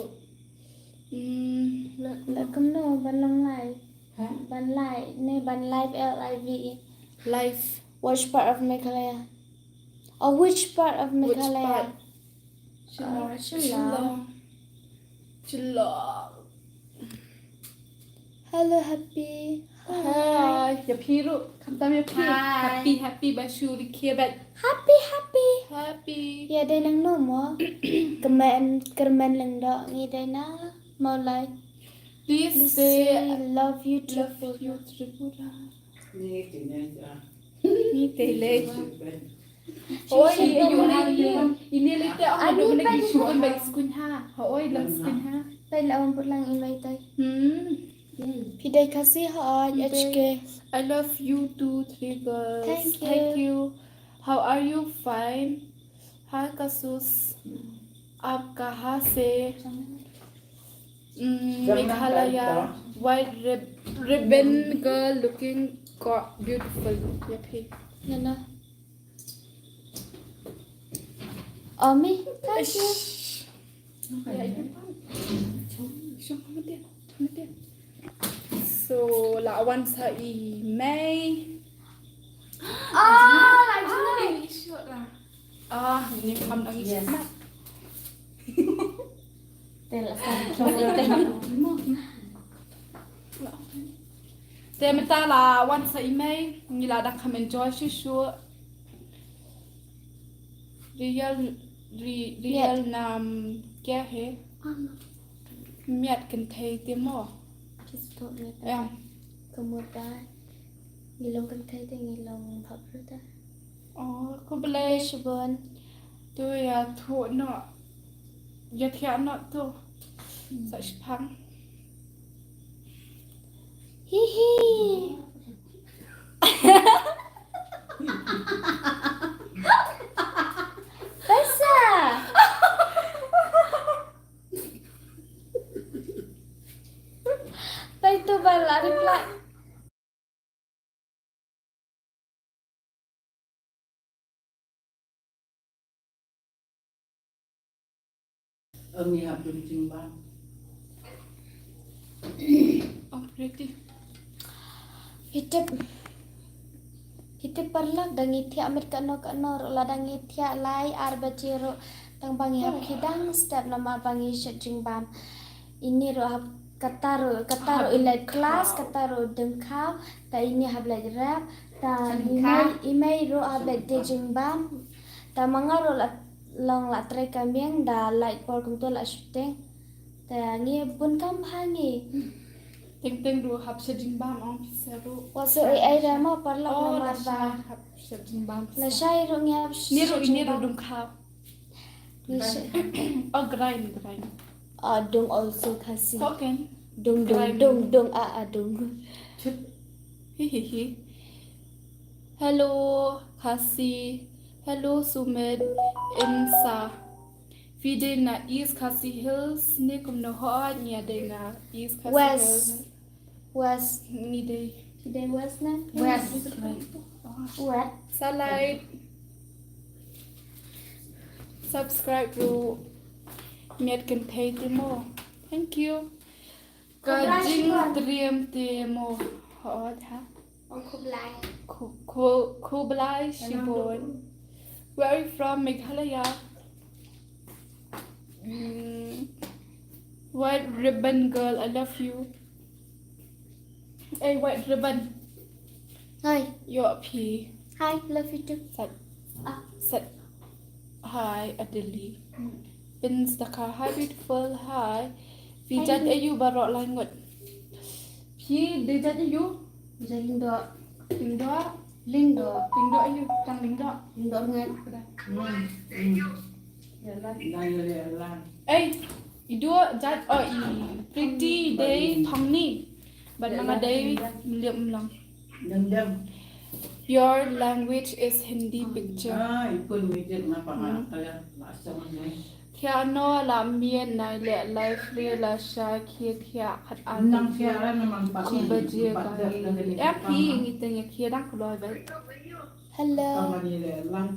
là cấm nô ban long lại Hả? ban lại nè ban live live life which part of Meghalaya or which part of which Meghalaya part Shillong. Shillong hello happy hi อย่าพี่ลูกคำตามอย่าพี่ Hi. happy บาชูริเคแบบ happy happy ya đây nang no mo comment lang do ngi đây na mau like please say say love you love triple you Tripura Nghe chị này cho. นี่เตเล็ก Bên. โอ้ยอยู่ในอีนี่เลยแต่เอาดูมันได้กี่ชั่วโมงไปสกุลห้าโอ้ยลังสกุลห้า đây là ông bút lang invite tay อืม พี่ได้คัสซี่ฮอ HK I love you too three girls Thank you. how are you fine hi kasus आप कहाँ से Meghalaya white ribbon girl looking beautiful yeahพี่ nè nè Omi thank you so là one sa i May lại chứ nàyนี่คำดังอีกมาก đây là sao cho mình tên แต่ไม่ตาละวันsa i Mayนี่ละดังคำ enjoy ชัว real nam क्या है miat kan thei te mo just thốt nghe ta em không mua ta nghỉ lông cần thấy thì nghỉ lông phập rồi ta ko ble Bless you born tu ya thu no ya thia no tu sa phang hi hi Besa Tay tu bala reply Âm nhạc bên trình ban. pretty Hitip parlak dangi thia amit kano ro la dangi thia lai ar bachiro tang bangi hap khidang step nama bangi shajing bam ini ro hap kataro ilai class kataro dengkau ta ini hab lai rap ta email ro hab lai dejing bam ta mangaro la long la tre kamieng da like por kum to la shooting ta ngi bun kam hangi teng teng du hab shajin bam on pisaru waso ai ra ma parlak nama ba hab shajin bam la shai ro ngi hap ni ro ini ro dum khaw Ni Oh, grind. dong also kasi. Talking. Dong Hihihi. Hello, Kasi. Hello, Sumit. Insa. Vide na East Kasi Hills. Ni kum no hot niya day na East Kasi Hills. West. Ni day. Today West na? West. What? Salite. Subscribe to Miet Kan Thay Timo. Thank you. Kajing Triam Timo. Hot ha. Kublai Shibon. Where are you from? Meghalaya. White ribbon girl, I love you. Hey, white ribbon, Hi. you're up here. Hi, love you too. Said hi, Adeli. Instacar, hi beautiful, hi. Vì chất ấy you barok lại ngọt.พี่đi chất ấy you. Bisa lindo. Tính đó. Lindo. Tính đó ấy you. Tăng tính đó. Lindo ngai. Lai lai. Ê, ý đua chất ở ý pretty day thong ni. Bạn mang ở đây liệm lòng. Dang dang. Your language is Hindi picture. Ikut mijit na pangalan kalian langsung ni. Thia no la mien nai le life re la sha khia thia khat an Nang siara naman pa. chi ba je ka em phi ngi te ngi khia dak loi ba Hello. Kamani le lang.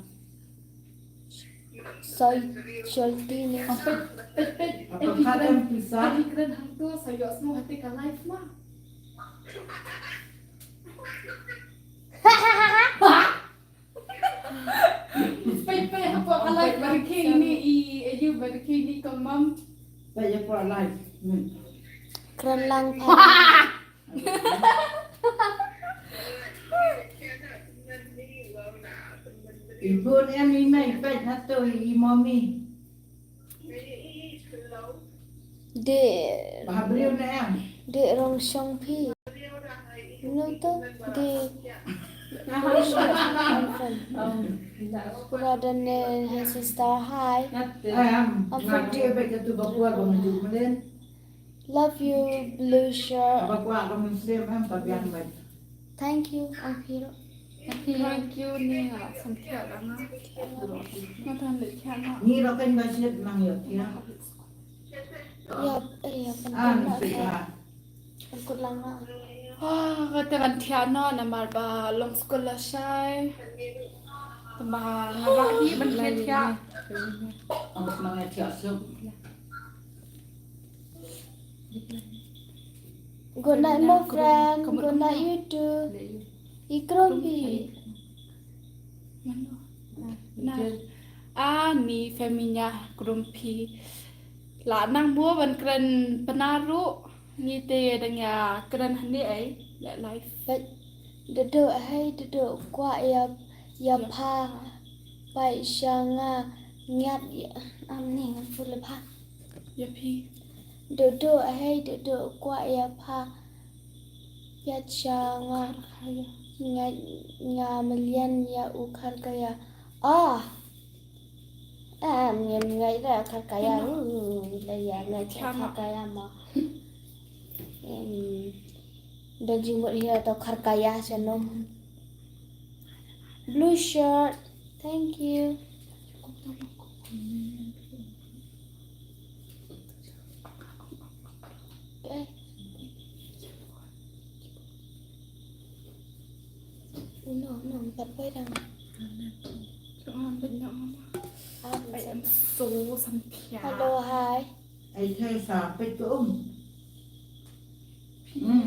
Soy Sholtine. pet Apa kata pisah? Abi kren hang tu sa yo smo hati ka life ma pe ha po ka life ba ki ni I you ba ki ni ka mam Saya pun lai. Keren lang pa. Ibu ni ni mai pet satu mommy. De Bahabriu na yan. de rong shong pi. No to de brother ne his sister hi. Nanti baik tu bawa kamu jualin. Love you blue shirt. Bawa kamu Muslim tapi yang baik. Thank you Ampiro. thank you ni ha sam thia la na ma than le thia na Ni rokan masjid mang ya. Ya Ah, penting sih. Ikut lang na. ka te kan thia no na mar ba long school la shai ma nga ba hi ban khia thia Ang mga tiasok. Good night my friend. Good night you too. Ikrom pi. na ni Feminya grumpi la nang mua ban kren penaru ni te danya kren hani ai le life But the hay the kwa ya pa pai shanga nyat am ni ngan full pa. ya pi The hay the kwa ya pa ya shanga nga million ya ukar kaya em ngai ra khar kaya la ya ngai khar kaya ma em dan jimut hia atau khar kaya sano blue shirt thank you okay no bật quay đằng bên nhỏ I am so sam thia hello hi Ay thay sa pet ko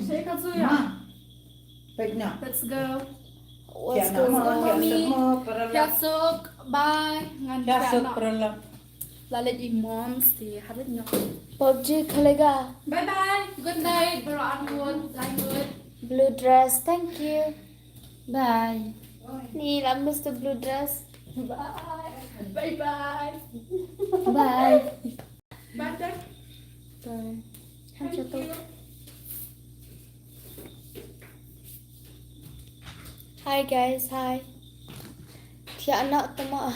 say ka zu ya Pet na. let's go what's going on ya sok bye ngan Ya thia sok no perla. la le di moms ti harit no PUBG khalega bye bye good night bro anwon like good blue dress thank you Bye. ni là Mr. Blue dress bye bye Bye. bye bye rồi ham cho tôi hi guys hi thì anh nọ tao mà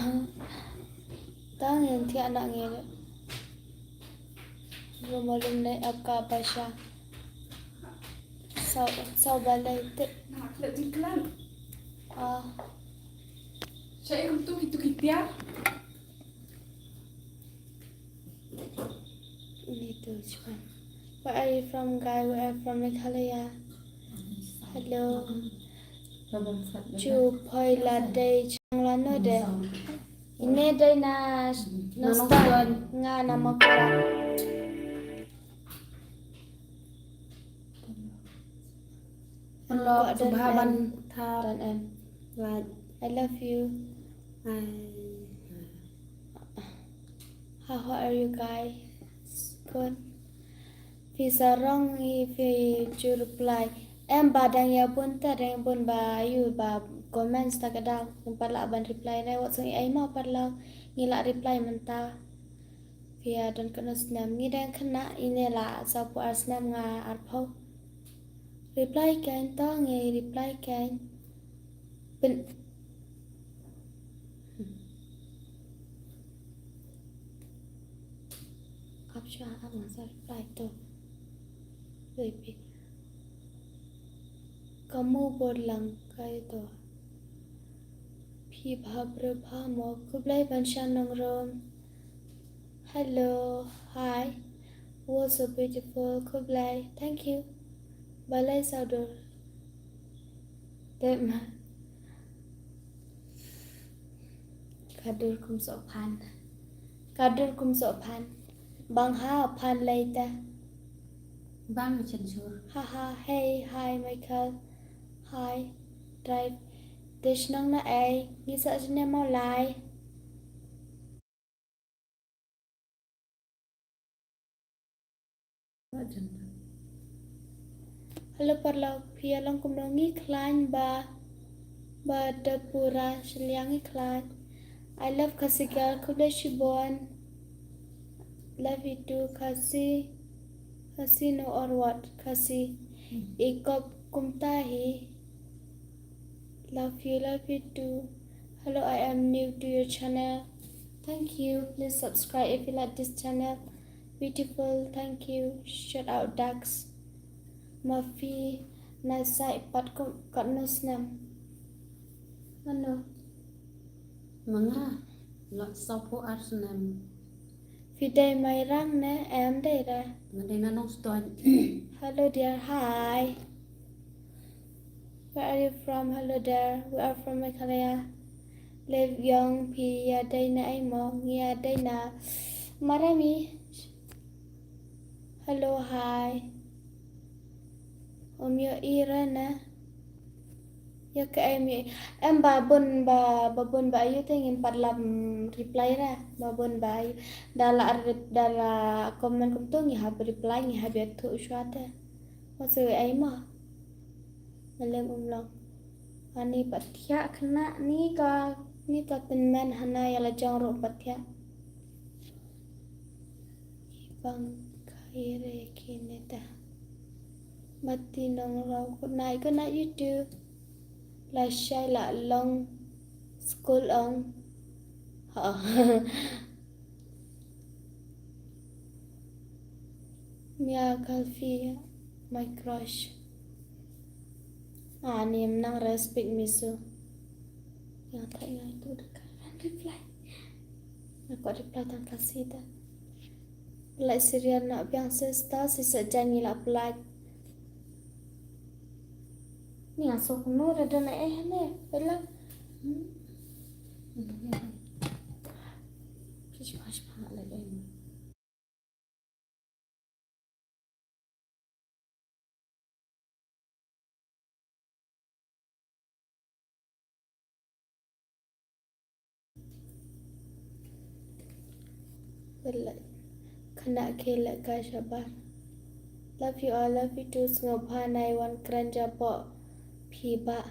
Tang yang ti anak ngere. Rumalum na apka pasha. Sau balai te. Nak lek jiklan. Ah, Saya kum tu gitu ya. ini tu cuman. Where are you from, guy? We are from Meghalaya. Hello. Chu phoi la day chang la no de. Ine day na nostal nga nama ko. Pelok subhaban thar Dan em. like I love you. How are you guys? Good. Phi sarong phi chu reply. Em badang ya bun ta reng bun ba you ba comments ta kada pala ban reply na wat sang ai ma pala ngila reply menta. Phi don kana snam ngi dang khana ine la sa pu ar snam nga ar pho. Reply kan ta ngi reply kan. Pin Capture ang sa reply to. Baby. Kamu lang kayo to. Phi bhabra bhamo kublai banshan nong rom. Hello, hi. Was so beautiful kublai. Thank you. Balai saudur. Dem. Kadur kum so pan. Kadur kum so pan. Bang ha pan later. bang chen sur. Haha, hey, hi Michael. Hi. Drive. Dish nong na ai. Nghĩ sợ cho nên mau lại. Hello parla pia long kum nong ngi klan ba da pura shliangi klan. I love Kasigal Kuda Shibon. Love you too, Kasi. Kasi no or what? Kasi. Ikop kumtahi. Love you too. Hello, I am new to your channel. Thank you. Please subscribe if you like this channel. Beautiful, thank you. Shout out Dax. Mafi nasai pat kat no snam. Mana? Mga lot sapo arsenal. Fidei mai rang ne em đây ra. Ngade na nong stoan. Hello dear, hi. Where are you from? Hello there. We are from Meghalaya. Live young, pi ya day na ay mo, ya day na. Marami. Hello, hi. Yo ira na. Ya ke em ba bun ba ayu tengin parlam reply ra. Ba bun ba ayu dala comment kum tu ngi hab reply ngi hab ya tu uswata. Masa ay mo. Malam umlang. Ani patya kena ni ka penman hana ya la jang ro patya. Bang khaire kineta. Mati nong rau good night you too. La shai la long school on. Ha. Mia Kalfi my crush. Ni nang respect me so. Yang tak ingat tu dekat reply. Aku reply tang kasih dah. Like serial nak biang sesta sisa janji lah apply. Ni asok no ada na ne. Bela. Cepat lagi. Bela. Kena kela ka shabar. Love you all, love you too. Ngopha nai wan kranja po phiba.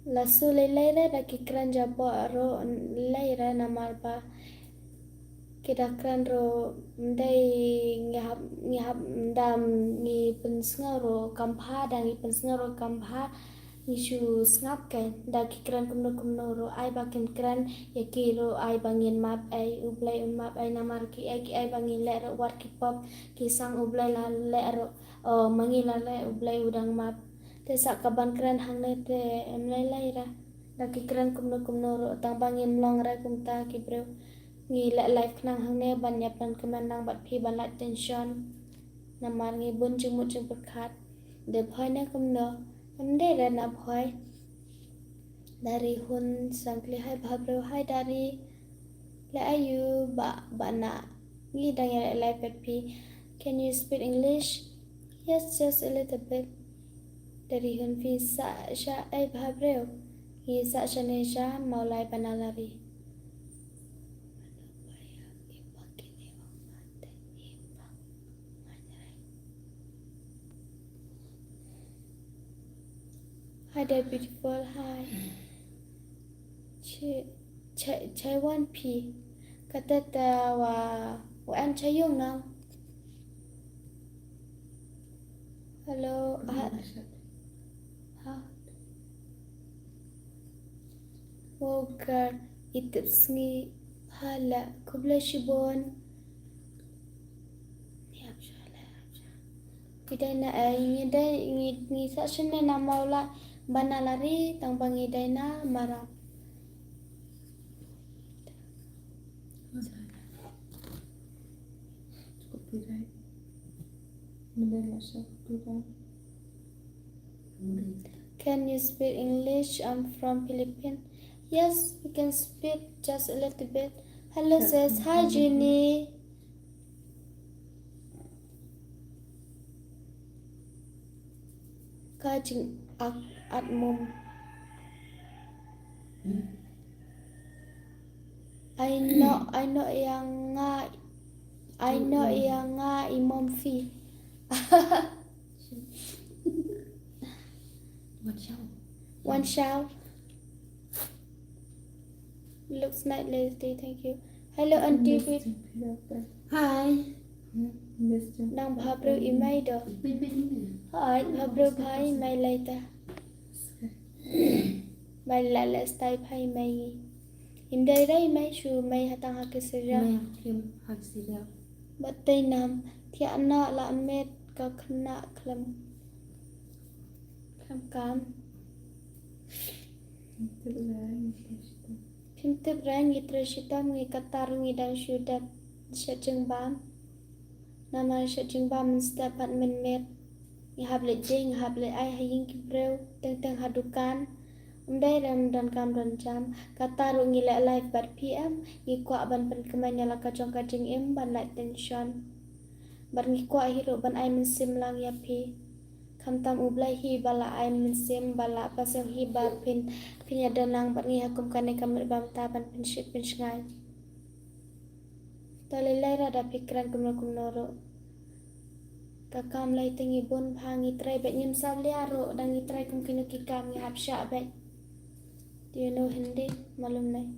Lasu lelai ra ki kranja po ro lelai ra namar pa. Kita kran ro ndai ngihap dam ni pensngaro kampha dan ni pensngaro kampha Ngishu ngap kan da kikran kumno ro ai ba kran ya ki ro ai bangin map ai ublai map ai namar ki ai bangin le ro wat ki pop ki sang ublai la le ro mangi la le ublai udang map te sak kaban kran hang ne te em lai ra da kikran kumno ro tang bangin long ra kumta ki bro ngi la life nang hang ne ban yap ban keman nang bat phi ban la tension namar ngi bun chung mu chung perkhat de phoi na kumno amde ra na phoi dari hun sangkli hai bhabro hai dari la ayu ba na ngi dang ya life at phi can you speak English yes just a little bit dari hun phi sa sha ai bhabro ngi sa shane sha maulai banalari Hi there, beautiful. Hi. Chai one P. Katata wa an chayong now. Hello. Ha. Wogar itipsngi hala kubla shibon. Kita na ngi sa shine na maula banalari tang bangi na mara. Copyright. Mandala sa copyright. Can you speak English? I'm from Philippines. Yes, we can speak just a little bit. Hello, says hi, Jenny. Kajing at mum. I know yang nga imom fi. One shout. Looks nice, lady. Thank you. Hello, Auntie. Hi. Nang bhabro imay do. Hi, bhabro bhai may later. May lala stay bhai may. Hindai rai may shu may hatang hakisira. May film hagsira. Batay nam tiana la met ka khna klam kam. Pintip rang itrashitam ngi katar ngi dan shudat shacheng bam. Nama shacheng bam stapat min met. Ngi hable jing hable ai haying kibreu teng hadukan. Umdai ram dan kam dan jam kataru ngi la live bat PM ngi kwa ban pen kemanya la kacong kajing im ban la tension. Bar ngi kwa hiro ban ai min sim lang ya pi. Kamtam ublai hi bala ai min sim bala pasang hi ba pinya danang bar ngi hakum kane kamit bam ta ban pin shit pin shngai. Tole lai ra da pikiran kumno ro. Kakam lai tengi bon bhangi trai bet nyim sab liaro dan ngi trai kum kinu kikam ngi hap sha bet. Do you know Hindi? Malum nahi.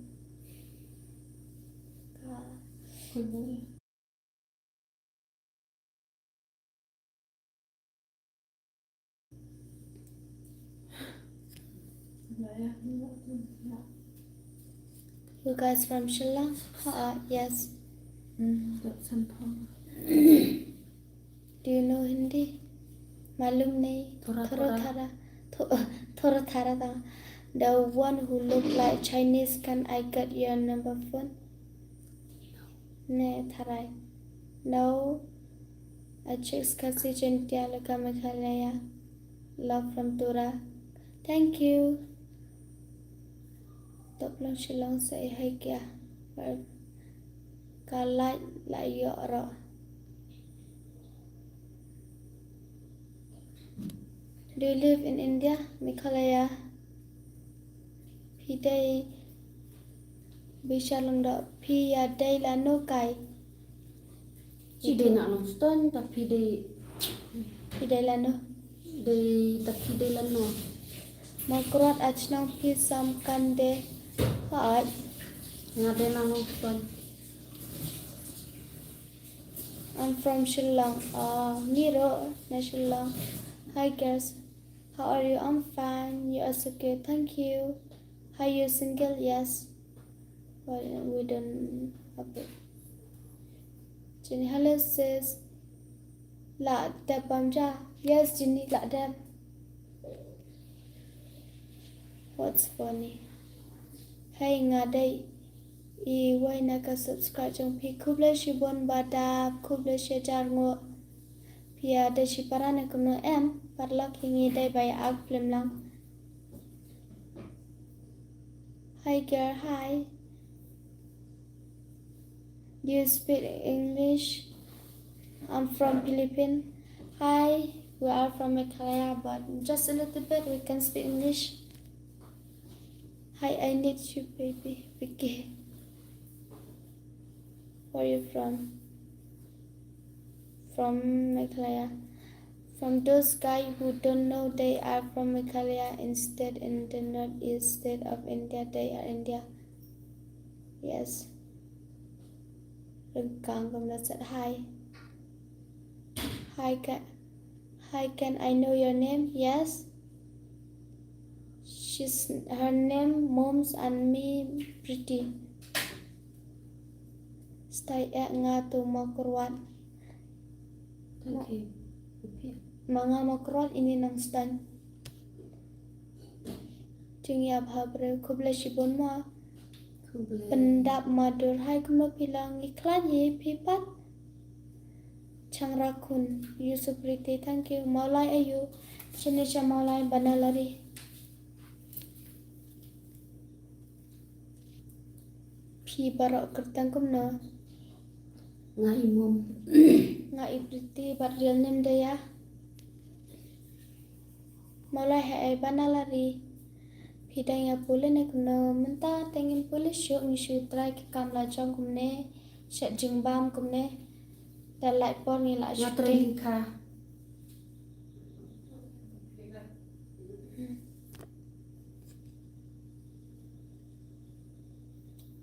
You guys from Sri Lanka? Yes. Do you know Hindi? Malum nahi. Thora thara ta. The one who look like Chinese, can I get your number phone? Ne tharai. No. I check kasi jentia laka Meghalaya. Love from Tura. Thank you. Top long Shillong say hi kya. Ka la yoro. Do you live in India, Meghalaya? Phi đây Bishalong da phi ya đây là no kai. Chỉ để nặng lòng stone tập phi Đây là no. để tập phi để lần nào. Makrat achnong phi sam kande. Hai. Nga để nặng lòng stone. I'm from Shillong. Niro na Shillong. Hi guys. How are you? I'm fine. You are so good. Thank you. Are you single? Yes. Well, we don't have it. Jenny, hello sis. La deb bamja. Yes, Jenny, la deb. What's funny? Hey, ngade. I why naka subscribe trong pi kuble shibon bada kuble shajar ngo. Pia de shiparane kumno em parlak hingi day by ag film lang. Hi girl, hi. Do you speak English? I'm from Philippines. Hi, we are from Meghalaya, but just a little bit we can speak English. Hi, I need you, baby. Vicky. Where are you from? From Meghalaya. From those guys who don't know, they are from Meghalaya. Instead, in the northeast state of India, they are India. Yes. Said hi. Hi, can I know your name? Yes. Her name, Moms and me, Pretty. Stay at nga to makurwat. Thank you. Mga makurwat ini nang stan. Tingya bhabre kubla shibon mo. Pendap madur hai kumno pilang iklan ye pipat. Changrakun, you so pretty, thank you. Maulai ayu, Chinisha Maulai Banalari. Pi barok kertang kumno. Ngai mom. Ngai pretty, but real name dia. Maulai hai Banalari. Pidang ya pula ne kumno. Menta tengin pula syuk ngishu try ke kamla jong kumne. Syat jingbam kumne. Dan lại pon ni lại shooting Kha.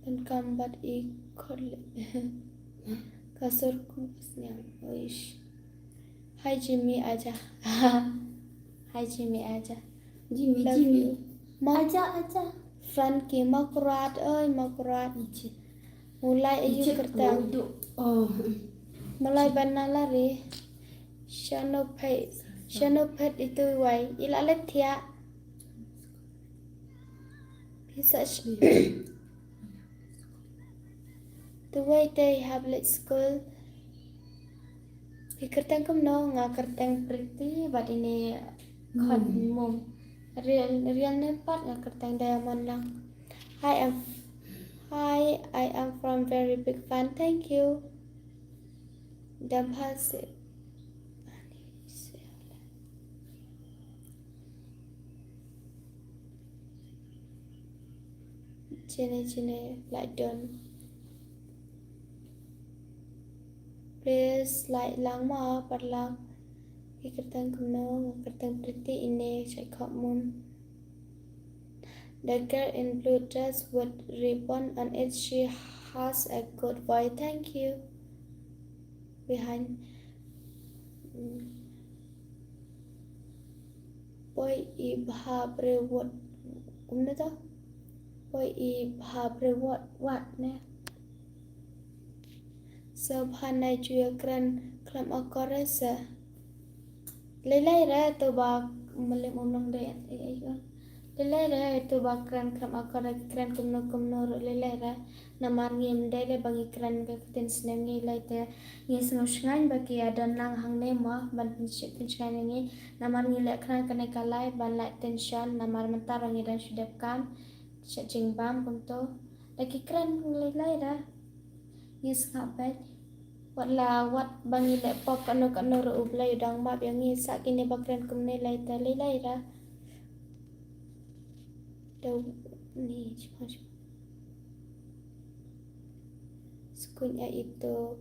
dan kambat ikol kasur kumasnya oish. Hi Jimmy aja. Hi Jimmy aja. Love you. Aja. Frankie makurat ơi makurat. Mulai ayu kertang. Oh. Mulai banalari. Shanopet itu wai. Ilalet ya. Bisa the way they have let school. Kertang kumno nga kertang pretty but ini khot mum. Real name part nga kertang diamond lang. I am from very big fan. Thank you. Damhase. Cine like done. Please like lang mo par lang. Kertang kumno kertang pretty ini saya khop mum. The girl in blue dress with ribbon on it. She has a good voice. Thank you. Behind boy ibhabre what kumna ta boy ibhabre what ne so bhanai juya kran klam akoresa lelai ra to ba malim umnong de lelai ra to ba kran klam akora kran kumno lelai ra namar ngim dele bangi kran ke tin snengi laite ngis ngosngan baki adan lang hangne ma ban pinchit pinchan ngi namar ngi le kran kane kalai ban lai tension namar mentar ngi dan sudap kam ching bam kumto lagi kran lelai ra ngis ngapet wat bangi le pop kano ro ublai dang map yang ngi sak ini bakran kumne laite lelai ra do ni cuma Skunya itu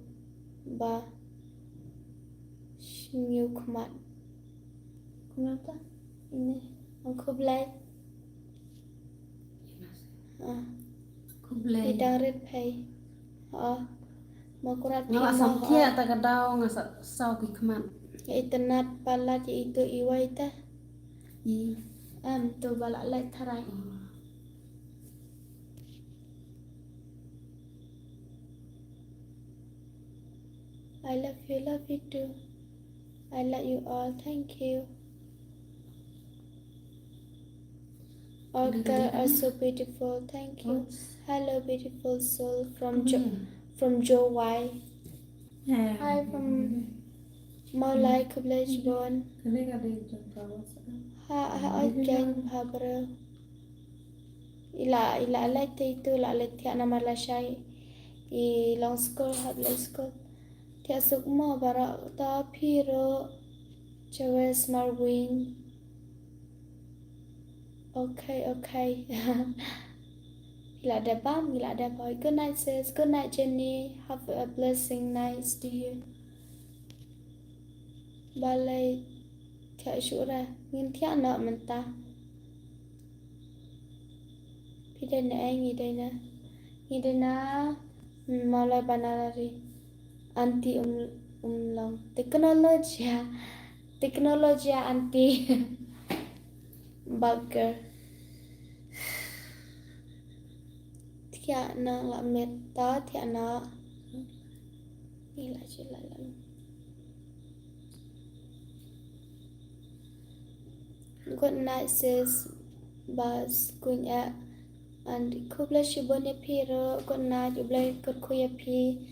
ba new kumat. Kenapa? Ini aku belai. Kublai. Idang red pay. Makurat Ngala samtia ta kadau ngasa sau ki kman. Ya itenat palat ya itu iwa ita. Y. to bala like tharai. I love you too. I love you all. Thank you. All girls are so beautiful. Thank you. Hello, beautiful soul from Joe Y. Hi from Maulai Kublai Bon. Ha Jan Habro. Ila like itu la le tia nama la shai. I long school high school. Tia sukma bara ta piro. Jawes Marwin. Okay. Gila ada bam, gila ada boy. Good night sis, good night Jenny. Have a blessing night to you. Balai thia shura, ngin thia nợ mình ta. Pi đây nè anh nghi đây na malai banalari. Anti long. Teknologi anti burger. Thia na la meta thia na. Gila chila lang. Good night sis. Bas kunya and kubla shibone piro. Good night ublay good kuya pi.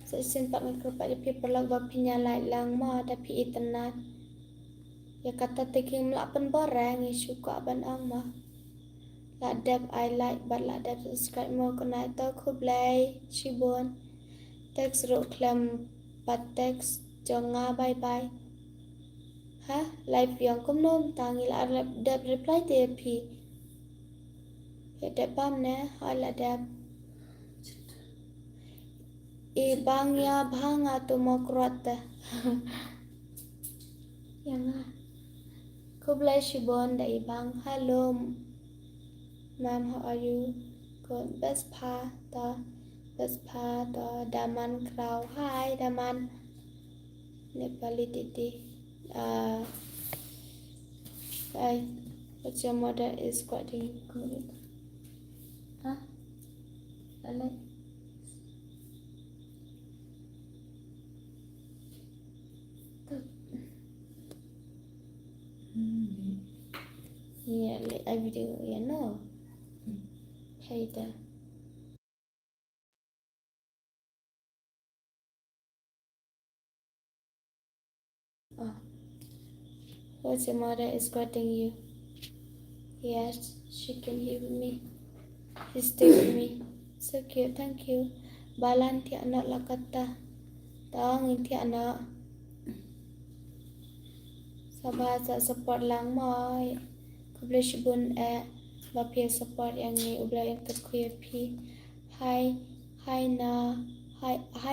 Sa sin pak ngkerpa pi perlag ba pinya lai lang ma da pi itanat. Ya kata taking melapan barang isu ko aban ang ma. La dab I like but la dab subscribe mo good night to kublay shibon. Text ro klam pat text jonga bye bye. Ha live yang kom nom tangi la dab reply te pi. Ya dab bam ne hala dab. Bang ya bhanga to mokrota. Yang Kublai Shibon da ibang. Hello ma'am, how are you? Good. Best pa da Daman Crow. Hi Daman. Nepali Didi. What's your mother is quoting? Huh? Like yeah, like I video, yeah, no. Hey there. Oh, what's your mother is quoting you? Yes, she can hear me. She's still with me. So cute, thank you. Balan ti anak lakata. Tawangin ti anak. Sa bahasa support lang mo. Kublai shibun bapia support yang ni ublay yang kuya pi. Hi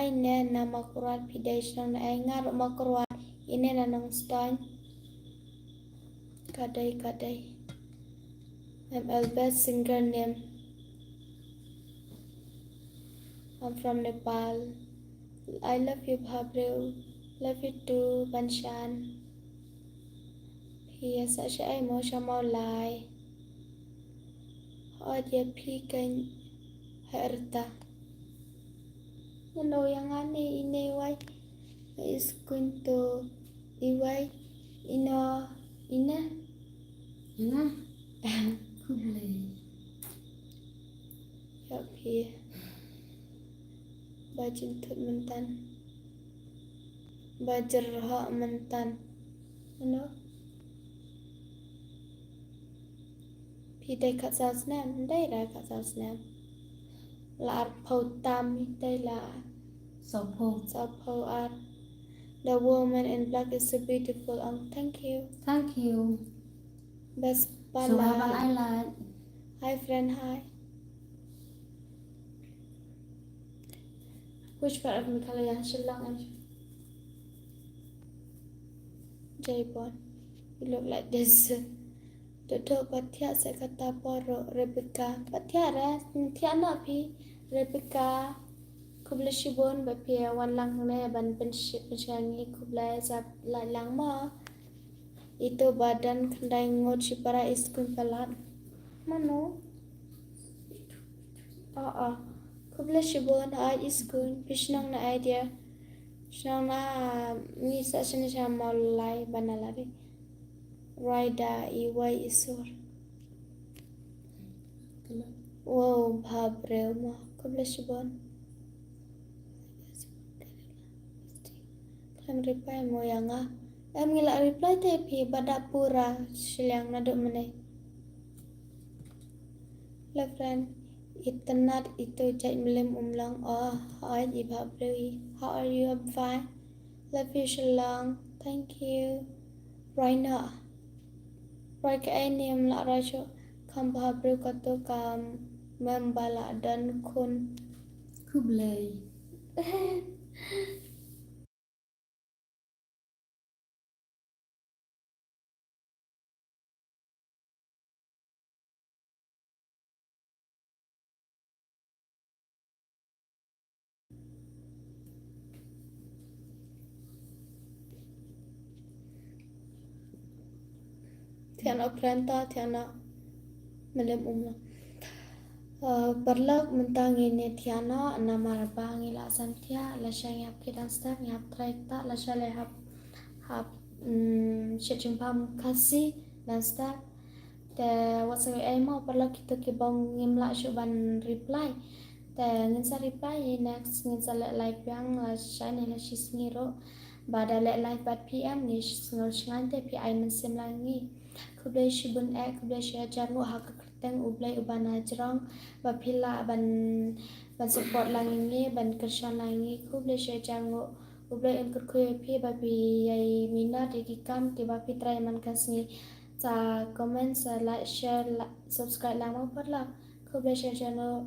ne na makurat pidai shnang na ay ngarok makurat. Ini na nang stan. Kadai. I'm Elbeth singer name. I'm from Nepal. I love you, Bhabreu. Love you too, Banshan. Pia sa siya ay mo siya maulay. O dia pi kan herta. Ano yang ane ineway. Is kunto iway ina. Nga. Kublai. Ya pi. Bajintut mentan. Bajerha mentan. Ano? Pi day kat sao snam. Day ra kat sao snam. La ar pau tam. Day la. Sopo. Sao pau ar. The woman in black is so beautiful. Thank you. Thank you. Best So have an pala. island. Hi friend, hi. Which part of Meghalaya? Shillong and Jaipur. You look like this. Toto Pathya sa kata poro Rebecca. Pathya ra, thya na pi Rebecca. Kublai shibon ba pi wan lang ne ban pen ship changi kublai sa la lang ma. Itu badan kendai ngot si para iskun pelat. Mano? Kubla shibon ay iskun pishnang na idea. Pishnang na mi sa siya maulay banalari. Raida iway isur. Wow, babre mo. Kubla shibon. Em reply mo yang ah. Em ngila reply tapi badak pura silang naduk meneh. La friend, itanat itu jai melim umlang. Oh, hi iba brewi. How are you? I'm fine. Love you silang. Thank you. Raina. Rai ka ini umla rajo. Kam babrew kato kam membala dan kun. Kublai. Tiana pranta tiana melim umlang. Perlak mentang ini tiana nama rabang ila santia la syang yap kidan star yap traik tak la syale hap syajempam kasih dan star te wasai emo perlak kita ke bang ngimla syuban reply te nginsa reply next nginsa le live yang la syane la shisngiro bada le live bat pm ni ngol shngante pi ai mensim langi kublai shibun kublai syajar ngo hak kerteng ublai uban ajrang bapila ban support langi ban kershan langi kublai syajar ngo ublai en kerkuy pi babi ai minat ikam ke bapi try man kasni sa comment sa like share subscribe lang mo parla kublai syajar ngo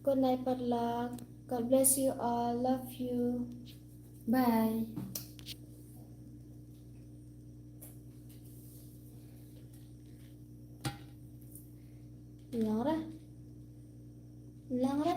good night parla. God bless you all, love you. Bye. Lang ra.